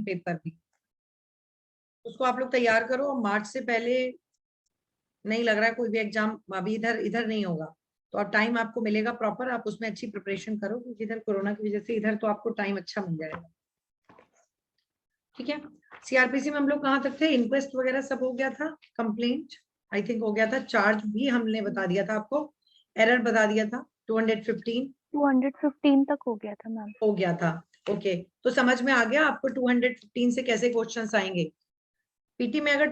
Paper भी, उसको आप लोग तैयार करो। मार्च से पहले नहीं लग रहा है कोई भी एग्जाम अभी इधर इधर नहीं होगा, तो अब टाइम आपको मिलेगा प्रॉपर, आप उसमें अच्छी प्रिपरेशन करो, क्योंकि इधर कोरोना की वजह से इधर तो आपको टाइम अच्छा मिल जाएगा। ठीक है, सीआरपीसी में हम लोग कहाँ तक थे? इंक्वेस्ट वगैरह सब हो गया था, कंप्लेंट आई थिंक हो गया था, चार्ज भी हमने बता दिया था आपको, एरर बता दिया था, 215 तक हो गया था मैम। हो गया था। ओके, तो समझ में आ गया आपको 215 से कैसे क्वेश्चंस आएंगे। पीटी में अगर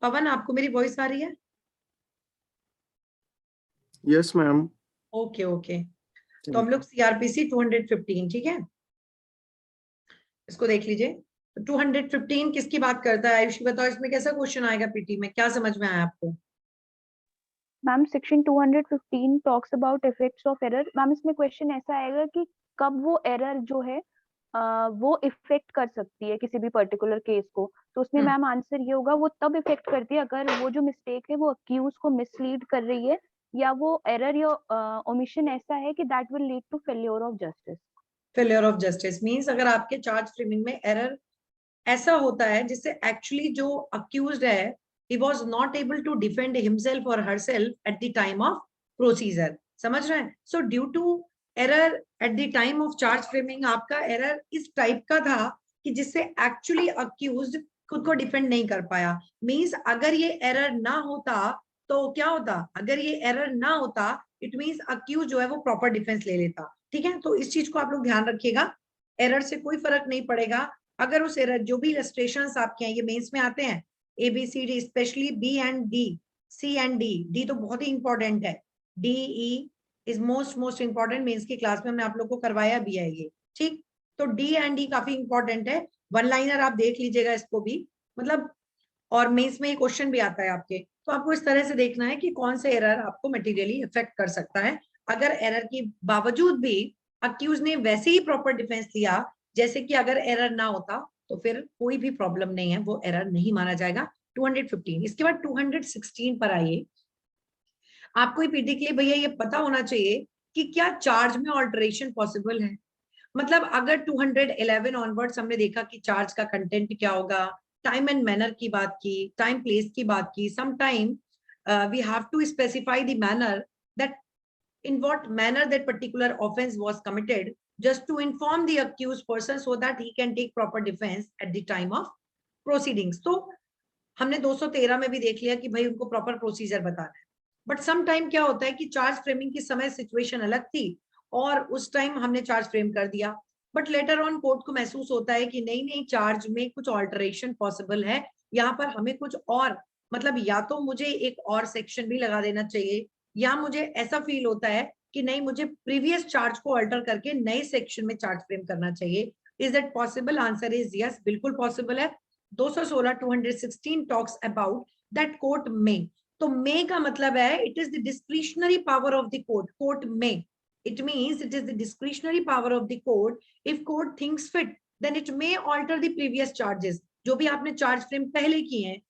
पवन आपको मेरी वॉइस आ रही है? Yes ma'am. ओके ओके, तो हम लोग सीआरपीसी 215, ठीक है, इसको देख लीजिए। तो 215 किसकी बात करता है? आयुषी बताओ, इसमें कैसा क्वेश्चन आएगा पीटी में, क्या समझ में आया आपको? Ma'am section 215 talks about effects of error. Ma'am इसमें क्वेश्चन ऐसा आएगा कि कब वो एरर जो है वो इफेक्ट कर सकती है किसी भी पर्टिकुलर केस को। तो उसमें मैम आंसर ये होगा, वो तब इफेक्ट करती है अगर वो जो मिस्टेक है वो अक्यूज को मिसलीड कर रही है, या वो एरर या ओमिशन ऐसा है कि that will lead to failure of justice. Failure of justice means अगर आपके चार्ज फ्रेमिंग में एरर ऐसा होता है जिससे एक्चुअली जो अक्यूज्ड है he was not able to defend himself or herself at the time of procedure, समझ रहे हैं? So due to error at the time of charge framing, आपका एरर इस टाइप का था कि जिससे एक्चुअली अक्यूज्ड खुद को डिफेंड नहीं कर पाया। मींस अगर ये एरर ना होता तो क्या होता? अगर ये एरर ना होता इट मींस अक्यूज जो है वो प्रॉपर डिफेंस ले लेता। ठीक है, तो इस चीज को आप लोग ध्यान रखिएगा, एरर से कोई फर्क नहीं पड़ेगा। अगर उस एरर जो भी इलस्ट्रेशंस आपके हैं ये मेंस में आते हैं, A B C D, specially B and D, C and D, D तो बहुत ही इंपॉर्टेंट है, D E is most important, mains की क्लास में हमने आप लोग को करवाया भी है ये। ठीक, तो डी एंड डी काफी इंपॉर्टेंट है, वन लाइनर आप देख लीजिएगा इसको भी, मतलब और मेंस में ये क्वेश्चन भी आता है आपके। तो आपको इस तरह से देखना है कि कौन से एरर आपको मटेरियली इफेक्ट कर सकता है। अगर एरर के बावजूद भी अक्यूज ने वैसे ही प्रॉपर डिफेंस लिया जैसे कि अगर एरर ना होता, तो फिर कोई भी प्रॉब्लम नहीं है, वो एरर नहीं माना जाएगा। 215, इसके बाद 216 पर आइए। आपको ये पीटी के लिए भैया ये पता होना चाहिए कि क्या चार्ज में ऑल्टरेशन पॉसिबल है। मतलब अगर 211 ऑनवर्ड्स हमने देखा कि चार्ज का कंटेंट क्या होगा, टाइम एंड मैनर की बात की, टाइम प्लेस की बात की, some time we have to specify the manner that in what manner that particular offense was committed, just to inform the accused person so that he can take proper defense at the time of proceedings. तो हमने 213 में भी देख लिया कि भाई उनको proper procedure बताना है, बट सम टाइम क्या होता है कि चार्ज फ्रेमिंग की समय सिचुएशन अलग थी और उस टाइम हमने चार्ज फ्रेम कर दिया, बट लेटर ऑन कोर्ट को महसूस होता है कि नहीं नहीं चार्ज में कुछ ऑल्टरेशन पॉसिबल है, यहाँ पर हमें कुछ और, मतलब या तो मुझे एक और सेक्शन भी लगा देना चाहिए, या मुझे ऐसा फील होता है कि नहीं मुझे प्रीवियस चार्ज को अल्टर करके नए सेक्शन में चार्ज फ्रेम करना चाहिए। Is that possible? Answer is yes, बिल्कुल पॉसिबल है। 216 216 टॉक्स अबाउट दैट कोर्ट में। तो मे का मतलब है it is the discretionary power of the court, court में, it means it is the discretionary power of the court. If court thinks fit then it may alter the previous charges। जो भी आपने charge frame पहले किए हैं,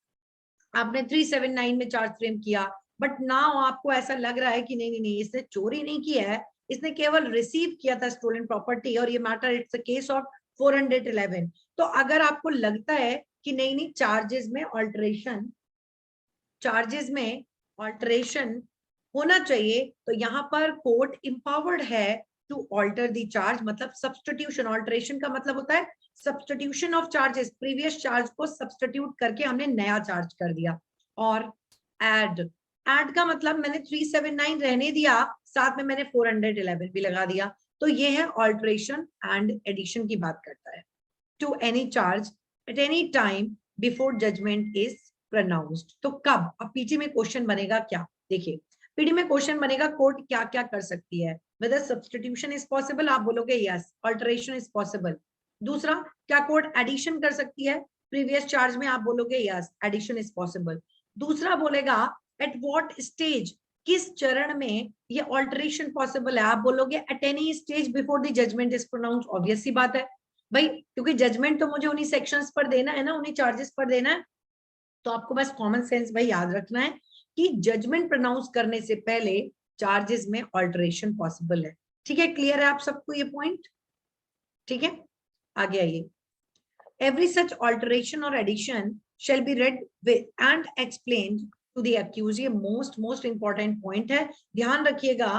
आपने 379 में charge frame किया, बट नाउ आपको ऐसा लग रहा है कि नहीं नहीं नहीं इसने चोरी नहीं किया है, इसने केवल रिसीव किया था स्टोलन प्रॉपर्टी, और ये matter it's a case of 411। तो अगर आपको लगता है कि नहीं नहीं चार्जेस में ऑल्टरेशन होना चाहिए, तो यहाँ पर कोर्ट इंपावर्ड है टू ऑल्टर द चार्ज। मतलब सब्स्टिट्यूशन, ऑल्टरेशन का मतलब होता है substitution of charges, previous charge को सब्स्टिट्यूट करके हमने नया चार्ज कर दिया। और एड का मतलब मैंने 379 रहने दिया, साथ में मैंने 411 भी लगा दिया, तो ये है ऑल्टरेशन एंड एडिशन की बात करता है। To any charge at any time before judgment is pronounced. तो कब? अब पीटी में क्वेश्चन बनेगा क्या, देखिए पीडी में क्वेश्चन बनेगा कोर्ट क्या क्या कर सकती है। वेदर सब्स्टिट्यूशन इज पॉसिबल, आप बोलोगे यस, ऑल्टरेशन इज पॉसिबल। दूसरा, क्या कोर्ट एडिशन कर सकती है प्रीवियस चार्ज में, आप बोलोगे यस, एडिशन इज पॉसिबल। दूसरा बोलेगा एट व्हाट स्टेज, किस चरण में ये ऑल्टरेशन पॉसिबल है, आप बोलोगे at any stage before the judgement is pronounced. Obvious सी बात है भाई, क्योंकि जजमेंट तो मुझे उन्हीं सेक्शंस पर देना है ना, उन्हीं चार्जेस पर देना है। तो आपको बस कॉमन सेंस भाई याद रखना है कि जजमेंट प्रोनाउंस करने से पहले चार्जेस में ऑल्टरेशन पॉसिबल है। ठीक है, क्लियर है आप सबको ये पॉइंट? ठीक है, आगे आइए, every such alteration or addition shall be read with and explained to the accused. ये most important point है, ध्यान रखिएगा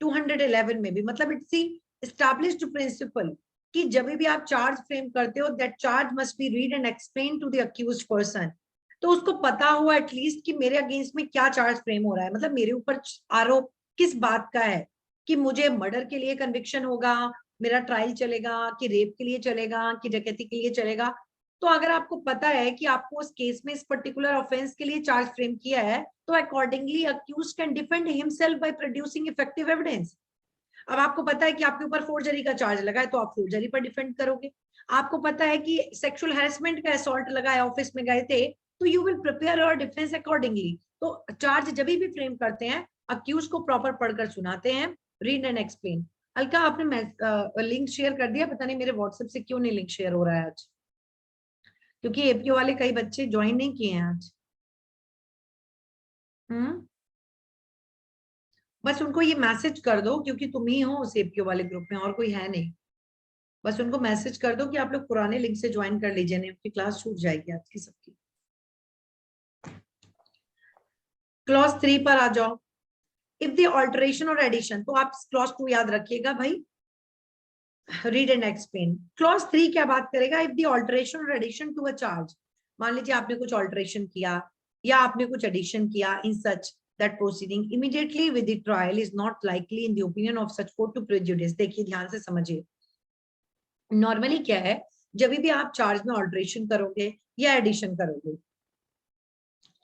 211 में भी, मतलब इट्स दी established principle कि जब भी आप चार्ज फ्रेम करते हो that charge must be read and explained to the accused person. तो उसको पता हो एटलीस्ट कि मेरे अगेंस्ट में क्या चार्ज फ्रेम हो रहा है, मतलब मेरे ऊपर आरोप किस बात का है, कि मुझे मर्डर के लिए कन्विक्शन होगा, मेरा ट्रायल चलेगा, कि रेप के लिए चलेगा, कि डकैती के लिए चलेगा। तो अगर आपको पता है कि आपको उस केस में इस पर्टिकुलर ऑफेंस के लिए चार्ज फ्रेम किया है, तो accordingly accused can defend himself by producing effective evidence. अब आपको पता है कि आपके ऊपर फोर्जरी का चार्ज लगा है, तो आप फोर्जरी पर डिफेंड करोगे। आपको पता है कि सेक्सुअल हैरेसमेंट का असॉल्ट लगा है, ऑफिस में गए थे, तो you will prepare your defence accordingly. तो चार्ज जब भी फ्रेम करते हैं, अक्यूज को प्रॉपर पढ़कर सुनाते हैं, रीड एंड एक्सप्लेन। अलका आपने लिंक शेयर कर दिया, पता नहीं मेरे व्हाट्सएप से क्यों नहीं लिंक शेयर हो रहा है आज, क्योंकि एपीओ वाले कई बच्चे ज्वाइन नहीं किए हैं आज। बस उनको ये मैसेज कर दो, क्योंकि तुम ही हो उस एपीओ वाले ग्रुप में, और कोई है नहीं। बस उनको मैसेज कर दो कि आप लोग पुराने लिंक से ज्वाइन कर लीजिए, नहीं उनकी क्लास छूट जाएगी आज की सबकी। क्लॉज 3 पर आ जाओ, if the alteration or addition, तो आप क्लॉज 2 याद रखिएगा भाई, रीड एंड एक्सप्लेन। क्लॉज 3 क्या बात करेगा, if the alteration or addition to a charge, मान लीजिए आपने कुछ ऑल्टरेशन किया या आपने कुछ एडिशन किया, इन सच that proceeding immediately with the trial is not likely in the opinion of such court to prejudice। देखिए ध्यान से समझिए, नॉर्मली क्या है, जब भी आप चार्ज में ऑल्टरेशन करोगे या एडिशन करोगे,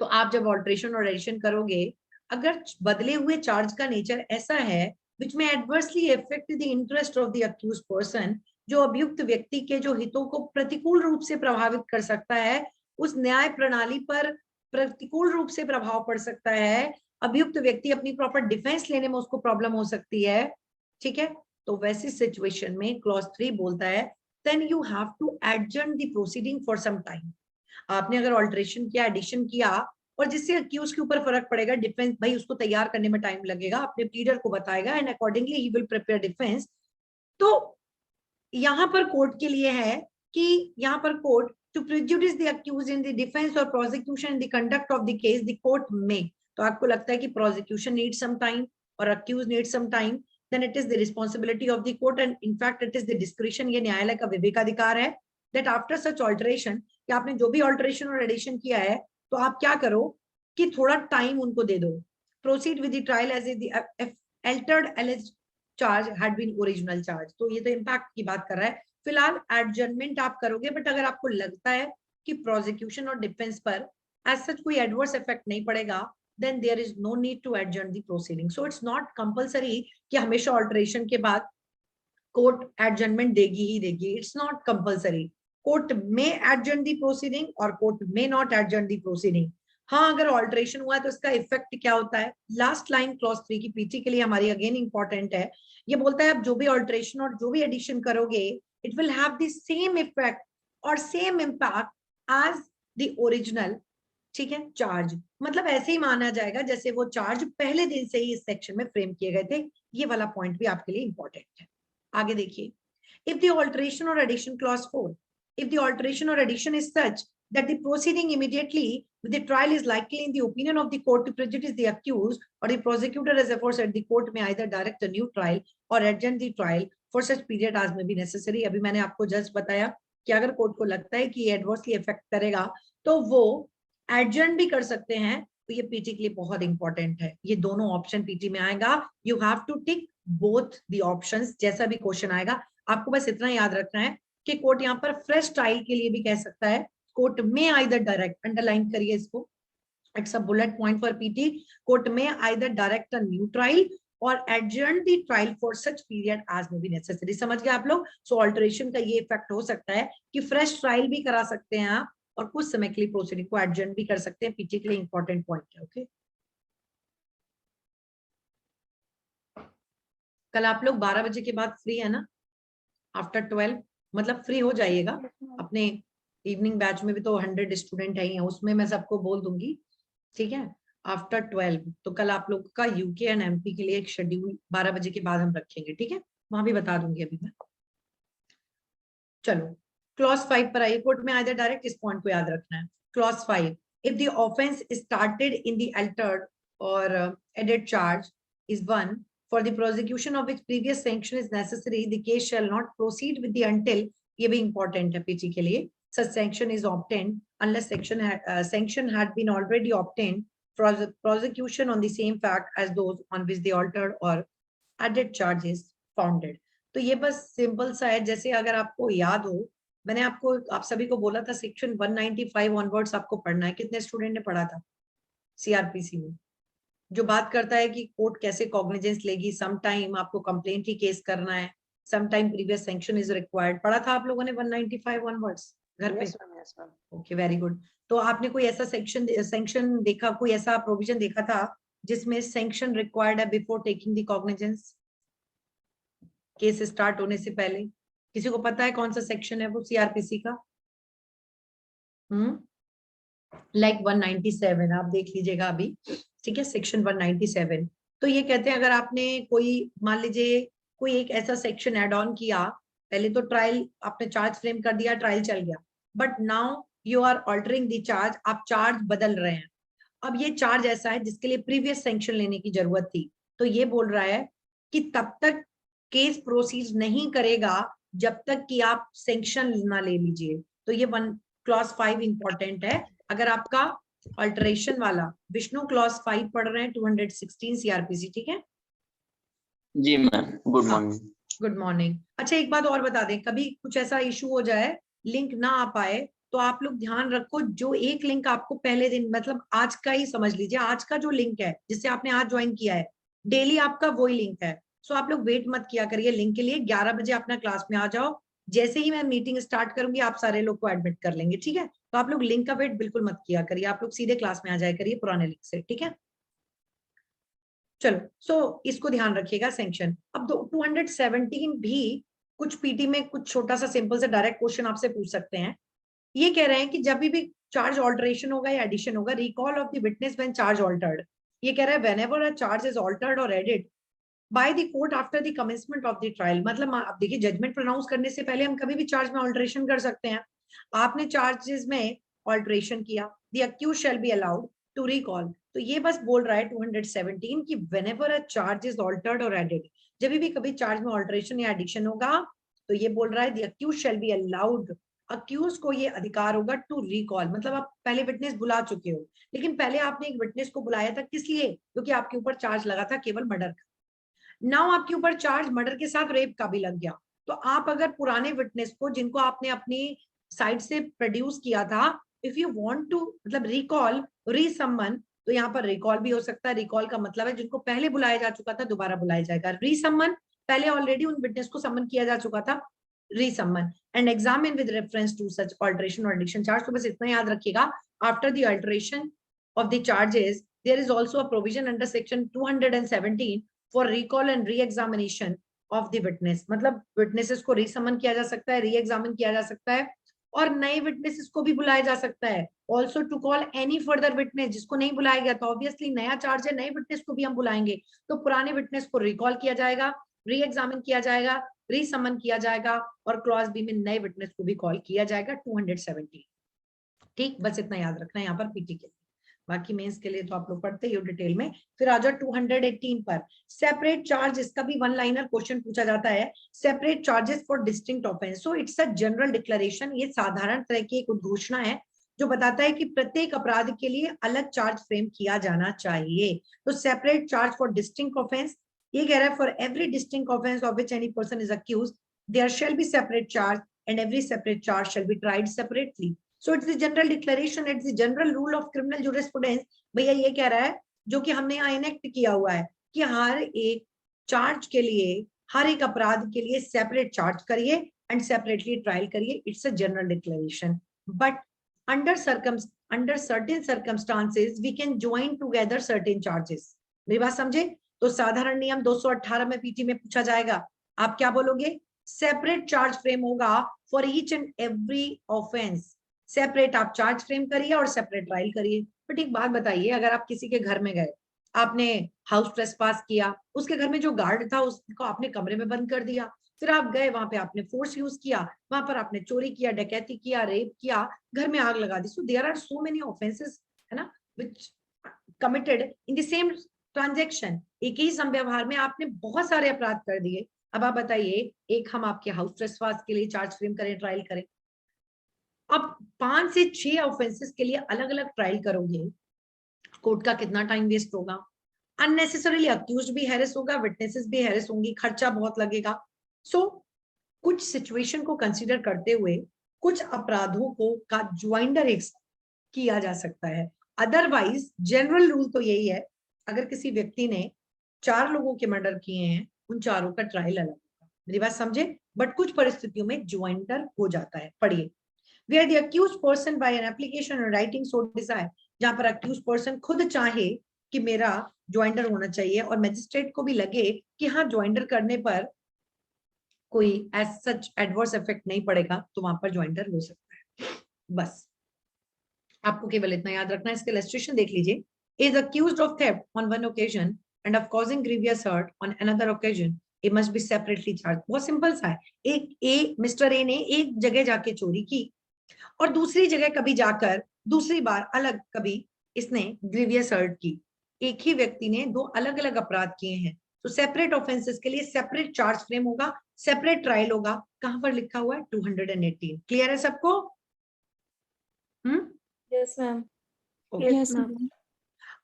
तो आप जब ऑल्टरेशन और एडिशन करोगे, अगर बदले हुए चार्ज का नेचर ऐसा है which may adversely affect the interest of the accused person, जो अभियुक्त व्यक्ति के जो हितों को प्रतिकूल रूप से प्रभावित कर सकता है, उस न्याय प्रणाली पर प्रतिकूल रूप से प्रभाव पड़ सकता है, अभियुक्त व्यक्ति अपनी प्रॉपर डिफेंस लेने में उसको प्रॉब्लम हो सकती है, ठीक है, तो वैसी सिचुएशन में क्लॉज 3 बोलता है then you have to adjourn the proceeding for some time. आपने अगर ऑल्टरेशन किया, एडिशन किया, और जिससे अक्यूज के ऊपर फर्क पड़ेगा, डिफेंस भाई उसको तैयार करने में टाइम लगेगा, अपने प्लीडर को बताएगा and accordingly he will prepare defence. तो यहाँ पर कोर्ट के लिए है कि यहाँ पर court to prejudice the accused in the defence or prosecution in the conduct of the case the court में। तो आपको लगता है कि प्रोसिक्यूशन नीड सम टाइम और accused need some time, then it is the responsibility of the court and in fact it is the discretion, ये न्यायालय का विवेकाधिकार है, दैट आफ्टर सच ऑल्टरेशन, कि आपने जो भी ऑल्टरेशन और एडिशन किया है, तो आप क्या करो कि थोड़ा टाइम उनको दे दो, proceed with the trial as the altered alleged charge had been original charge. तो ये तो इम्पैक्ट की बात कर रहा है, फिलहाल एडजर्नमेंट आप करोगे, बट अगर आपको लगता है कि प्रोसिक्यूशन और डिफेंस पर एज सच कोई एडवर्स इफेक्ट नहीं पड़ेगा, then there is no need to adjourn the proceeding. So it's not compulsory कि हमेशा ऑल्टरेशन के बाद कोर्ट एडजर्नमेंट देगी ही देगी, इट्स नॉट कंपल्सरी। कोर्ट में एडजर्न दी प्रोसीडिंग और कोर्ट में नॉट एडजर्न दी प्रोसीडिंग। हाँ, अगर ऑल्टरेशन हुआ है तो इसका इफेक्ट क्या होता है, लास्ट लाइन क्लॉज 3 की पीटी के लिए हमारी अगेन इंपॉर्टेंट है, ये बोलता है आप जो भी ऑल्टरेशन और जो भी एडिशन करोगे, it will have the same effect और same impact as the original, ठीक है, चार्ज। मतलब ऐसे ही माना जाएगा जैसे वो चार्ज पहले दिन से ही इस सेक्शन में फ्रेम किए गए थे। ये वाला पॉइंट भी आपके लिए इंपॉर्टेंट है। आगे देखिए, if the alteration or addition clause 4, if the alteration or addition is such that the proceeding immediately with the trial is likely in the opinion of the court to prejudice the accused or the prosecutor as aforesaid, the court may either direct a new trial or adjourn the trial for such period as may be necessary। अभी मैंने आपको just बताया कि अगर court को लगता है कि ये एडवर्सली इफेक्ट करेगा, तो वो एडजर्न भी कर सकते हैं। तो ये पीटी के लिए बहुत इंपॉर्टेंट है, ये दोनों ऑप्शन पीटी में आएगा, you have to tick both the options, जैसा भी क्वेश्चन आएगा। आपको बस इतना याद रखना है कि कोर्ट यहाँ पर फ्रेश ट्रायल के लिए भी कह सकता है, कोर्ट में आइदर डायरेक्ट, अंडरलाइन करिए इसको, it's a bullet point for PT, court में either direct a new trial or adjourn the trial for such period as may be necessary. समझ गए आप लोग? सो ऑल्टरेशन का ये इफेक्ट हो सकता है कि फ्रेश ट्रायल भी करा सकते हैं आप और कुछ समय के लिए प्रोसीडिंग को एडजर्न भी कर सकते हैं, पीटी के लिए इंपॉर्टेंट पॉइंट है। ओके, कल आप लोग 12 बजे के बाद फ्री है ना, आफ्टर 12, मतलब फ्री हो जाइएगा। अपने इवनिंग बैच में भी तो 100 स्टूडेंट है, उसमें मैं सबको बोल दूंगी, ठीक है, आफ्टर 12। तो कल आप लोग का यूके एंड एमपी के लिए एक शेड्यूल 12 बजे के बाद हम रखेंगे, ठीक है, वहां भी बता दूंगी अभी मैं। चलो क्लॉज 5 पर आइए, कोर्ट में आइए डायरेक्ट, इस पॉइंट को याद रखना है। Clause 5, if the offense started in the altered or added charge is one for the prosecution of which previous sanction is necessary, the case shall not proceed with the until, ये भी important है PT के लिए, such sanction is obtained unless sanction had been already obtained for the prosecution on the same fact as those on which the altered or added charge is founded। तो ये बस simple सा है, जैसे अगर आपको याद हो, मैंने आपको आप सभी को बोला था सेक्शन 195 ऑनवर्ड्स आपको पढ़ना है। कितने स्टूडेंट ने पढ़ा था सीआरपीसी में, जो बात करता है कि कोर्ट कैसे कॉग्निजेंस लेगी, सम टाइम आपको कंप्लेंट ही केस करना है, some time previous sanction is required. पढ़ा था आप लोगों ने 195 ऑनवर्ड्स घर पे? Okay, very good. तो आपने कोई ऐसा सैंक्शन देखा, कोई ऐसा प्रोविजन देखा था जिसमें सैंक्शन रिक्वायर्ड है before taking the cognizance, case start होने से पहले? किसी को पता है कौन सा सेक्शन है वो सीआरपीसी का? लाइक 197 आप देख लीजिएगा अभी, ठीक है, सेक्शन 197। तो ये कहते हैं अगर आपने कोई, मान लीजिए कोई एक ऐसा सेक्शन एड ऑन किया, पहले तो ट्रायल आपने चार्ज फ्रेम कर दिया, ट्रायल चल गया, but now you are altering the charge, आप चार्ज बदल रहे हैं। अब ये चार्ज ऐसा है जिसके लिए प्रीवियस सैंक्शन लेने की जरूरत थी, तो ये बोल रहा है कि तब तक केस प्रोसीड नहीं करेगा जब तक कि आप सैंक्शन ना ले लीजिए। तो ये क्लॉज 5 इंपॉर्टेंट है। अगर आपका अल्टरेशन वाला, विष्णु क्लॉज 5 पढ़ रहे हैं 216 सीआरपीसी, ठीक है जी ma'am, good morning. Good morning. अच्छा एक बात और बता दें, कभी कुछ ऐसा इशू हो जाए, लिंक ना आ पाए, तो आप लोग ध्यान रखो, जो एक लिंक आपको पहले दिन, मतलब आज का ही समझ लीजिए, आज का जो लिंक है जिससे आपने आज ज्वाइन किया है, डेली आपका वही लिंक है। सो आप लोग वेट मत किया करिए लिंक के लिए, 11 बजे अपना क्लास में आ जाओ, जैसे ही मैं मीटिंग स्टार्ट करूंगी आप सारे लोग को एडमिट कर लेंगे, ठीक है? तो आप लोग लिंक का वेट बिल्कुल मत किया करिए, आप लोग सीधे क्लास में आ जाया करिए पुराने लिंक से, ठीक है? चलो, सो इसको ध्यान रखिएगा सैंक्शन। अब 217 भी कुछ पीटी में कुछ छोटा सा सिंपल से डायरेक्ट क्वेश्चन आपसे पूछ सकते हैं। ये कह रहे हैं कि जब भी चार्ज ऑल्टरेशन होगा या एडिशन होगा, recall of the witness when charge altered, ये कह रहा है whenever a charge is altered और added by the court after the commencement of the trial. मतलब आप देखिए, जजमेंट प्रोनाउंस करने से पहले हम कभी भी चार्ज में ऑल्टरेशन कर सकते हैं। आपने चार्जेस में ऑल्टरेशन किया, the accused shall be allowed to recall. तो ये बस बोल रहा है 217 कि whenever a charge is altered और एडेड, जब भी कभी चार्ज में ऑल्टरेशन या एडिशन होगा, तो ये बोल रहा है the accused shall be allowed, accused को ये अधिकार होगा टू रिकॉल। मतलब आप पहले विटनेस बुला चुके हो, लेकिन पहले आपने एक विटनेस को बुलाया था, किस लिए? क्योंकि आपके ऊपर चार्ज लगा था केवल मर्डर का। नाउ आपके ऊपर चार्ज मर्डर के साथ रेप का भी लग गया, तो आप अगर पुराने विटनेस को, जिनको आपने अपनी साइड से प्रोड्यूस किया था, इफ यू वांट टू मतलब रिकॉल, रीसमन, तो यहाँ पर रिकॉल भी हो सकता है। रिकॉल का मतलब है जिनको पहले बुलाया जा चुका था दोबारा बुलाया जाएगा। रीसमन, पहले ऑलरेडी उन विटनेस को समन किया जा चुका था, resummon. And examine with reference to such alteration or addition charge. तो बस इतना याद रखिएगा, after the alteration of the charges there is also a provision under section 217 for recall and re-examination of the witness। मतलब witnesses को रीसमन किया जा सकता है, री-एग्जामिन किया जा सकता है, और नए witnesses को भी बुलाया जा सकता है। also to call any further witness, जिसको नहीं बुलाया गया, तो ऑब्वियसली नया चार्ज है, नए विटनेस को भी हम बुलाएंगे, तो पुराने विटनेस को रिकॉल किया जाएगा, री-एग्जामिन किया जाएगा, रीसमन किया जाएगा, और क्लॉज बी में नए विटनेस को भी कॉल किया जाएगा 217। ठीक, बस इतना याद रखना है यहाँ पर पीटी के लिए। बाकी मेंस के लिए तो आप लोग पढ़ते ही हो डिटेल में। फिर आ जाओ 218 पर, सेपरेट चार्ज। इसका भी वन लाइनर क्वेश्चन पूछा जाता है, separate charges for distinct offence. So it's a general declaration, ये साधारण तरह की एक उद्घोषणा है जो बताता है कि प्रत्येक अपराध के लिए अलग चार्ज फ्रेम किया जाना चाहिए। तो separate charge for distinct offence, ये कह रहा है for every distinct offence of which any person is accused there shall be separate charge and every separate charge shall be tried separately. So it's the general declaration, it's the general rule of criminal jurisprudence। भैया ये कह रहा है, जो कि हमने यहाँ enact किया हुआ है, कि हर एक चार्ज के लिए, हर एक अपराध के लिए सेपरेट चार्ज करिए एंड सेपरेटली ट्रायल करिए। It's a general declaration, but under certain circumstances we can join together certain charges. मेरी बात समझे? तो साधारण नियम 218 में पीटी में पूछा जाएगा, आप क्या बोलोगे? सेपरेट चार्ज फ्रेम होगा for each and every offence. Separate आप चार्ज फ्रेम करिए और सेपरेट ट्रायल करिए। बट एक बात बताइए, अगर आप किसी के घर में गए, आपने हाउस ट्रेसपास किया, उसके घर में जो गार्ड था उसको आपने कमरे में बंद कर दिया, फिर आप गए वहां पे, आपने फोर्स यूज किया, वहां पर आपने चोरी किया, डकैती किया, रेप किया, घर में आग लगा दी. So there are so many offences, है ना, which committed in the same transaction. एक ही संव्यवहार में आपने बहुत सारे अपराध कर दिए. अब आप बताइए, एक हम आपके हाउस ट्रेसपास के लिए चार्ज फ्रेम करें, ट्रायल करें. अब 5 से 6 ऑफेंसेस के लिए अलग अलग ट्रायल करोगे, कोर्ट का कितना टाइम वेस्ट होगा, अननेसेसरीली अक्यूज्ड भी हैरेस होगा, विटनेसेस भी हैरेस होंगी, खर्चा बहुत लगेगा. सो कुछ सिचुएशन को कंसीडर करते हुए कुछ अपराधों को का ज्वाइंडर एक किया जा सकता है. अदरवाइज जनरल रूल तो यही है, अगर किसी व्यक्ति ने 4 लोगों के मर्डर किए हैं, उन चारों का ट्रायल अलग होगा. मेरी बात समझे. बट कुछ परिस्थितियों में ज्वाइंडर हो जाता है. पढ़िए. Where the accused person by an application or writing so desire, जहां पर accused person खुद चाहे कि मेरा ज्वाइंडर होना चाहिए और मैजिस्ट्रेट को भी लगे कि हाँ ज्वाइंडर करने पर कोई एज सच एडवर्स इफेक्ट नहीं पड़ेगा, तो वहां पर ज्वाइंडर हो सकता है. बस आपको केवल इतना याद रखना है. इसके इलस्ट्रेशन देख लीजिए. Is accused of theft on one occasion and of causing grievous hurt on another occasion, it must be separately charged. बहुत सिंपल सा है. एक मिस्टर ए ने एक जगह जाके चोरी की और दूसरी जगह कभी जाकर दूसरी बार अलग कभी इसने ग्रीवियस हर्ट की. एक ही व्यक्ति ने 2 अलग अलग अपराध किए हैं, तो सेपरेट ऑफेंसेस के लिए सेपरेट चार्ज फ्रेम होगा, सेपरेट ट्रायल होगा. कहां पर लिखा हुआ है? 218. क्लियर है सबको? Yes ma'am. Okay. Yes ma'am.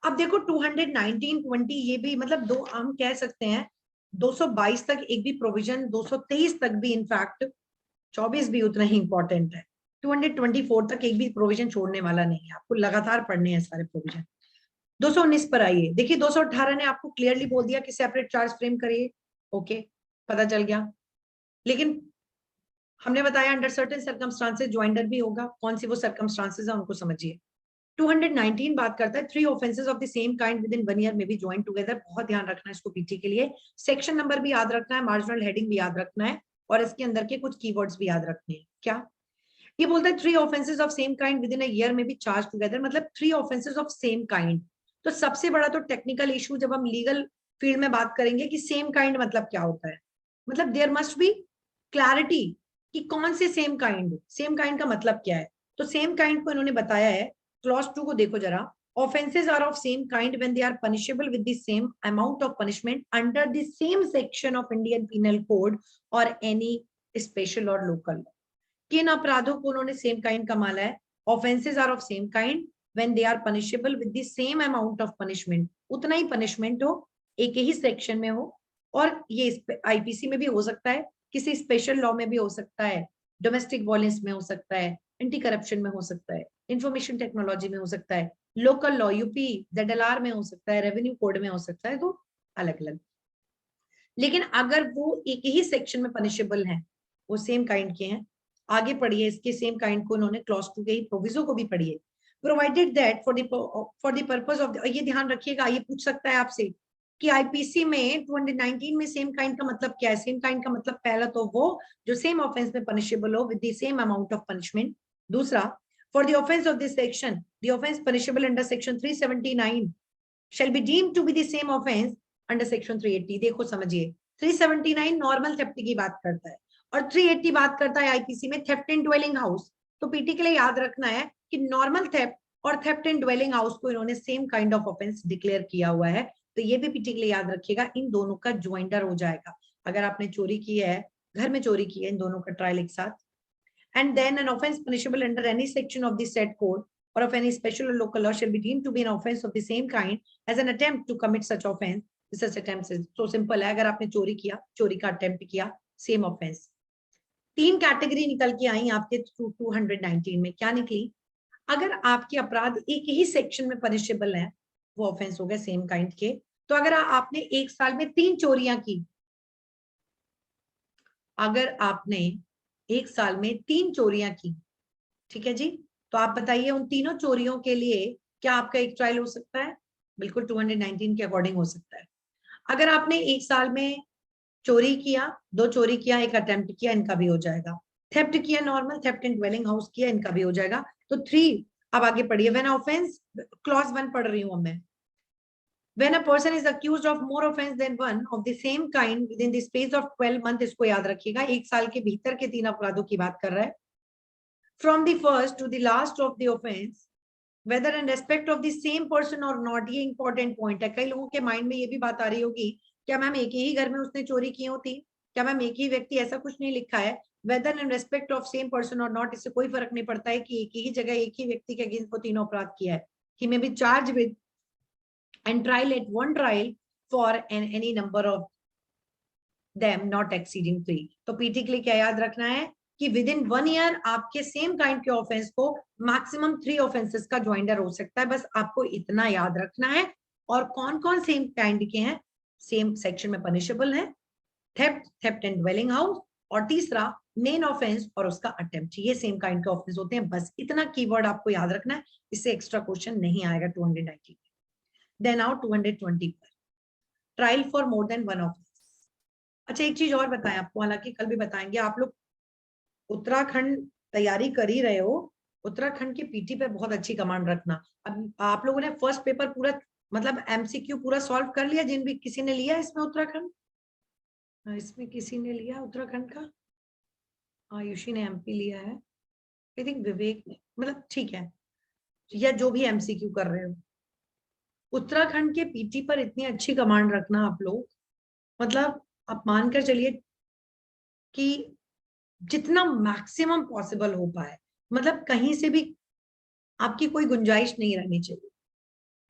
अब देखो 219, 20 ये भी मतलब दो हम कह सकते हैं 222 तक एक भी प्रोविजन, 223 तक भी, इनफैक्ट 24 भी उतना ही इंपॉर्टेंट है. 224 तक एक भी प्रोविजन छोड़ने वाला नहीं है. आपको लगातार पढ़ने हैं सारे प्रोविजन. 219 पर आइए. देखिए 218 ने आपको क्लियरली बोल दिया कि सेपरेट चार्ज फ्रेम करिए. ओके, पता चल गया. लेकिन हमने बताया अंडर सर्टेन सर्कमस्टांसेस ज्वाइंडर भी होगा. कौन सी वो सर्कमस्टांसेस है उनको समझिए. 219 बात करता है 3 offences of the same kind with in 1 year में बी ज्वाइन टुगेदर. बहुत ध्यान रखना है इसको पीटी के लिए. सेक्शन नंबर भी याद रखना है, मार्जिनल हेडिंग भी याद रखना है और इसके अंदर के कुछ कीवर्ड्स भी याद रखने हैं. क्या ये बोलता है? 3 offences of same kind with in a year में बी चार्ज टुगेदर, मतलब 3 ऑफेंसेस ऑफ सेम काइंड. तो सबसे बड़ा तो टेक्निकल इशू जब हम लीगल फील्ड में बात करेंगे कि सेम काइंड मतलब क्या होता है, मतलब देयर मस्ट बी क्लैरिटी कि कौन से सेम काइंड का मतलब क्या है. तो सेम काइंड को इन्होंने बताया है. क्लॉज 2 को देखो जरा. Offenses are of same kind when they are punishable with the same amount of punishment under the same section of Indian Penal Code or any special or local law. किन अपराधों को उन्होंने सेम काइंड का माना है? Offenses are of same kind when they are punishable with the same amount of punishment. उतना ही punishment हो, एक ही सेक्शन में हो, और ये आईपीसी में भी हो सकता है, किसी स्पेशल लॉ में भी हो सकता है, डोमेस्टिक वायलेंस में हो सकता है, एंटी करप्शन में हो सकता है, इंफॉर्मेशन टेक्नोलॉजी में हो सकता है, लोकल लॉ यूपी ZLR में हो सकता है, रेवेन्यू कोड में हो सकता है. तो अलग अलग. लेकिन अगर वो एक ही सेक्शन में पनिशेबल हैं, वो सेम काइंड के हैं. आगे पढ़िए. इसके सेम काइंड को इन्होंने क्लॉज 2 के ही प्रोविजो को भी पढ़िए. Provided that for the purpose of, ये ध्यान रखिएगा, ये पूछ सकता है आपसे कि आईपीसी में 219 में सेम काइंड का मतलब क्या है. सेम काइंड का मतलब पहला तो वो जो सेम ऑफेंस में पनिशेबल हो with the same amount of punishment. दूसरा, for the offense of this section, the offense punishable under section 379 shall be deemed to be the same offense under section 380. देखो समझिए, 379 नॉर्मल थेफ्ट की बात करता है और 380 बात करता है आईपीसी में थेफ्ट इन ड्वेलिंग हाउस. तो पीटी के लिए याद रखना है कि नॉर्मल थेफ्ट और थेफ्ट इन ड्वेलिंग हाउस को इन्होंने same kind of offence declare किया हुआ है. तो ये भी पीटी के लिए याद रखिएगा, इन दोनों का ज्वाइंडर हो जाएगा. अगर आपने चोरी की है, घर में चोरी की है, इन दोनों का ट्रायल एक साथ. And then an offense punishable under any section of the said code or of any special or local law shall be deemed to be an offense of the same kind as an attempt to commit such offense. Such attempts is so simple है. अगर आपने चोरी किया, चोरी का attempt किया, same offence. 3 category निकल के आई आपके 219 में. क्या निकली? अगर आपके अपराध एक ही सेक्शन में पनिशेबल है, वो ऑफेंस हो गए सेम काइंड के. तो अगर आपने एक साल में 3 चोरियां की, अगर आपने एक साल में 3 चोरियां की, ठीक है जी, तो आप बताइए उन तीनों चोरियों के लिए क्या आपका एक ट्रायल हो सकता है? बिल्कुल 219 के अकॉर्डिंग हो सकता है. अगर आपने एक साल में चोरी किया, 2 चोरी किया, एक अटेम्प्ट किया, इनका भी हो जाएगा. थेफ्ट किया, नॉर्मल थेफ्ट इन ड्वेलिंग हाउस किया, इनका भी हो जाएगा. तो 3. अब आगे पढ़िए. व्हेन ऑफेंस, क्लॉज 1 पढ़ रही हूं मैं. When a person is accused of more offense than one of the same kind within the space of 12 months, इसको याद रखिएगा, 1 साल के भीतर के 3 अपराधों की बात कर रहा है. From the first to the last of the offense, whether in respect of the same person or not, ये important point है. कई लोगों के माइंड में ये भी बात आ रही होगी, क्या मैम एक ही घर में उसने चोरी की होती, क्या मैम एक ही व्यक्ति, ऐसा कुछ नहीं लिखा है. Whether in respect of same person or not, इससे कोई फर्क नहीं पड़ता है कि एक ही जगह एक ही व्यक्ति के अगेंस्ट वो तीनों अपराध किया है. He may be charged with and trial at one trial for any number of them not exceeding 3. तो पीटी के लिए क्या याद रखना है कि विद इन 1 ईयर आपके सेम काइंड के ऑफेंस को मैक्सिमम 3 ऑफेंसेस का ज्वाइंडर हो सकता है. बस आपको इतना याद रखना है. और कौन कौन सेम काइंड के हैं, सेम सेक्शन में पनिशेबल है, theft, theft and dwelling house, और तीसरा मेन ऑफेंस और उसका अटेम्प्ट. ये सेम काइंड के ऑफेंस होते हैं. बस इतना कीवर्ड आपको याद रखना है, इससे एक्स्ट्रा क्वेश्चन नहीं आएगा 290. देन नाउ 220 पर trial for more than one offence. अच्छा एक चीज और बताएं आपको, हालांकि कल भी बताएंगे. आप लोग उत्तराखंड तैयारी कर ही रहे हो, उत्तराखंड के पीटी पे बहुत अच्छी कमांड रखना. अब आप लोगों ने फर्स्ट पेपर पूरा मतलब एमसीक्यू पूरा सॉल्व कर लिया, जिन भी किसी ने लिया इसमें उत्तराखंड, इसमें किसी ने लिया उत्तराखंड का, आयुषी ने एमपी लिया है, आई थिंक विवेक ने, मतलब ठीक है, या जो भी एमसीक्यू कर रहे हो. उत्तराखंड के पीटी पर इतनी अच्छी कमांड रखना आप लोग, मतलब आप मानकर चलिए कि जितना मैक्सिमम पॉसिबल हो पाए, मतलब कहीं से भी आपकी कोई गुंजाइश नहीं रहनी चाहिए,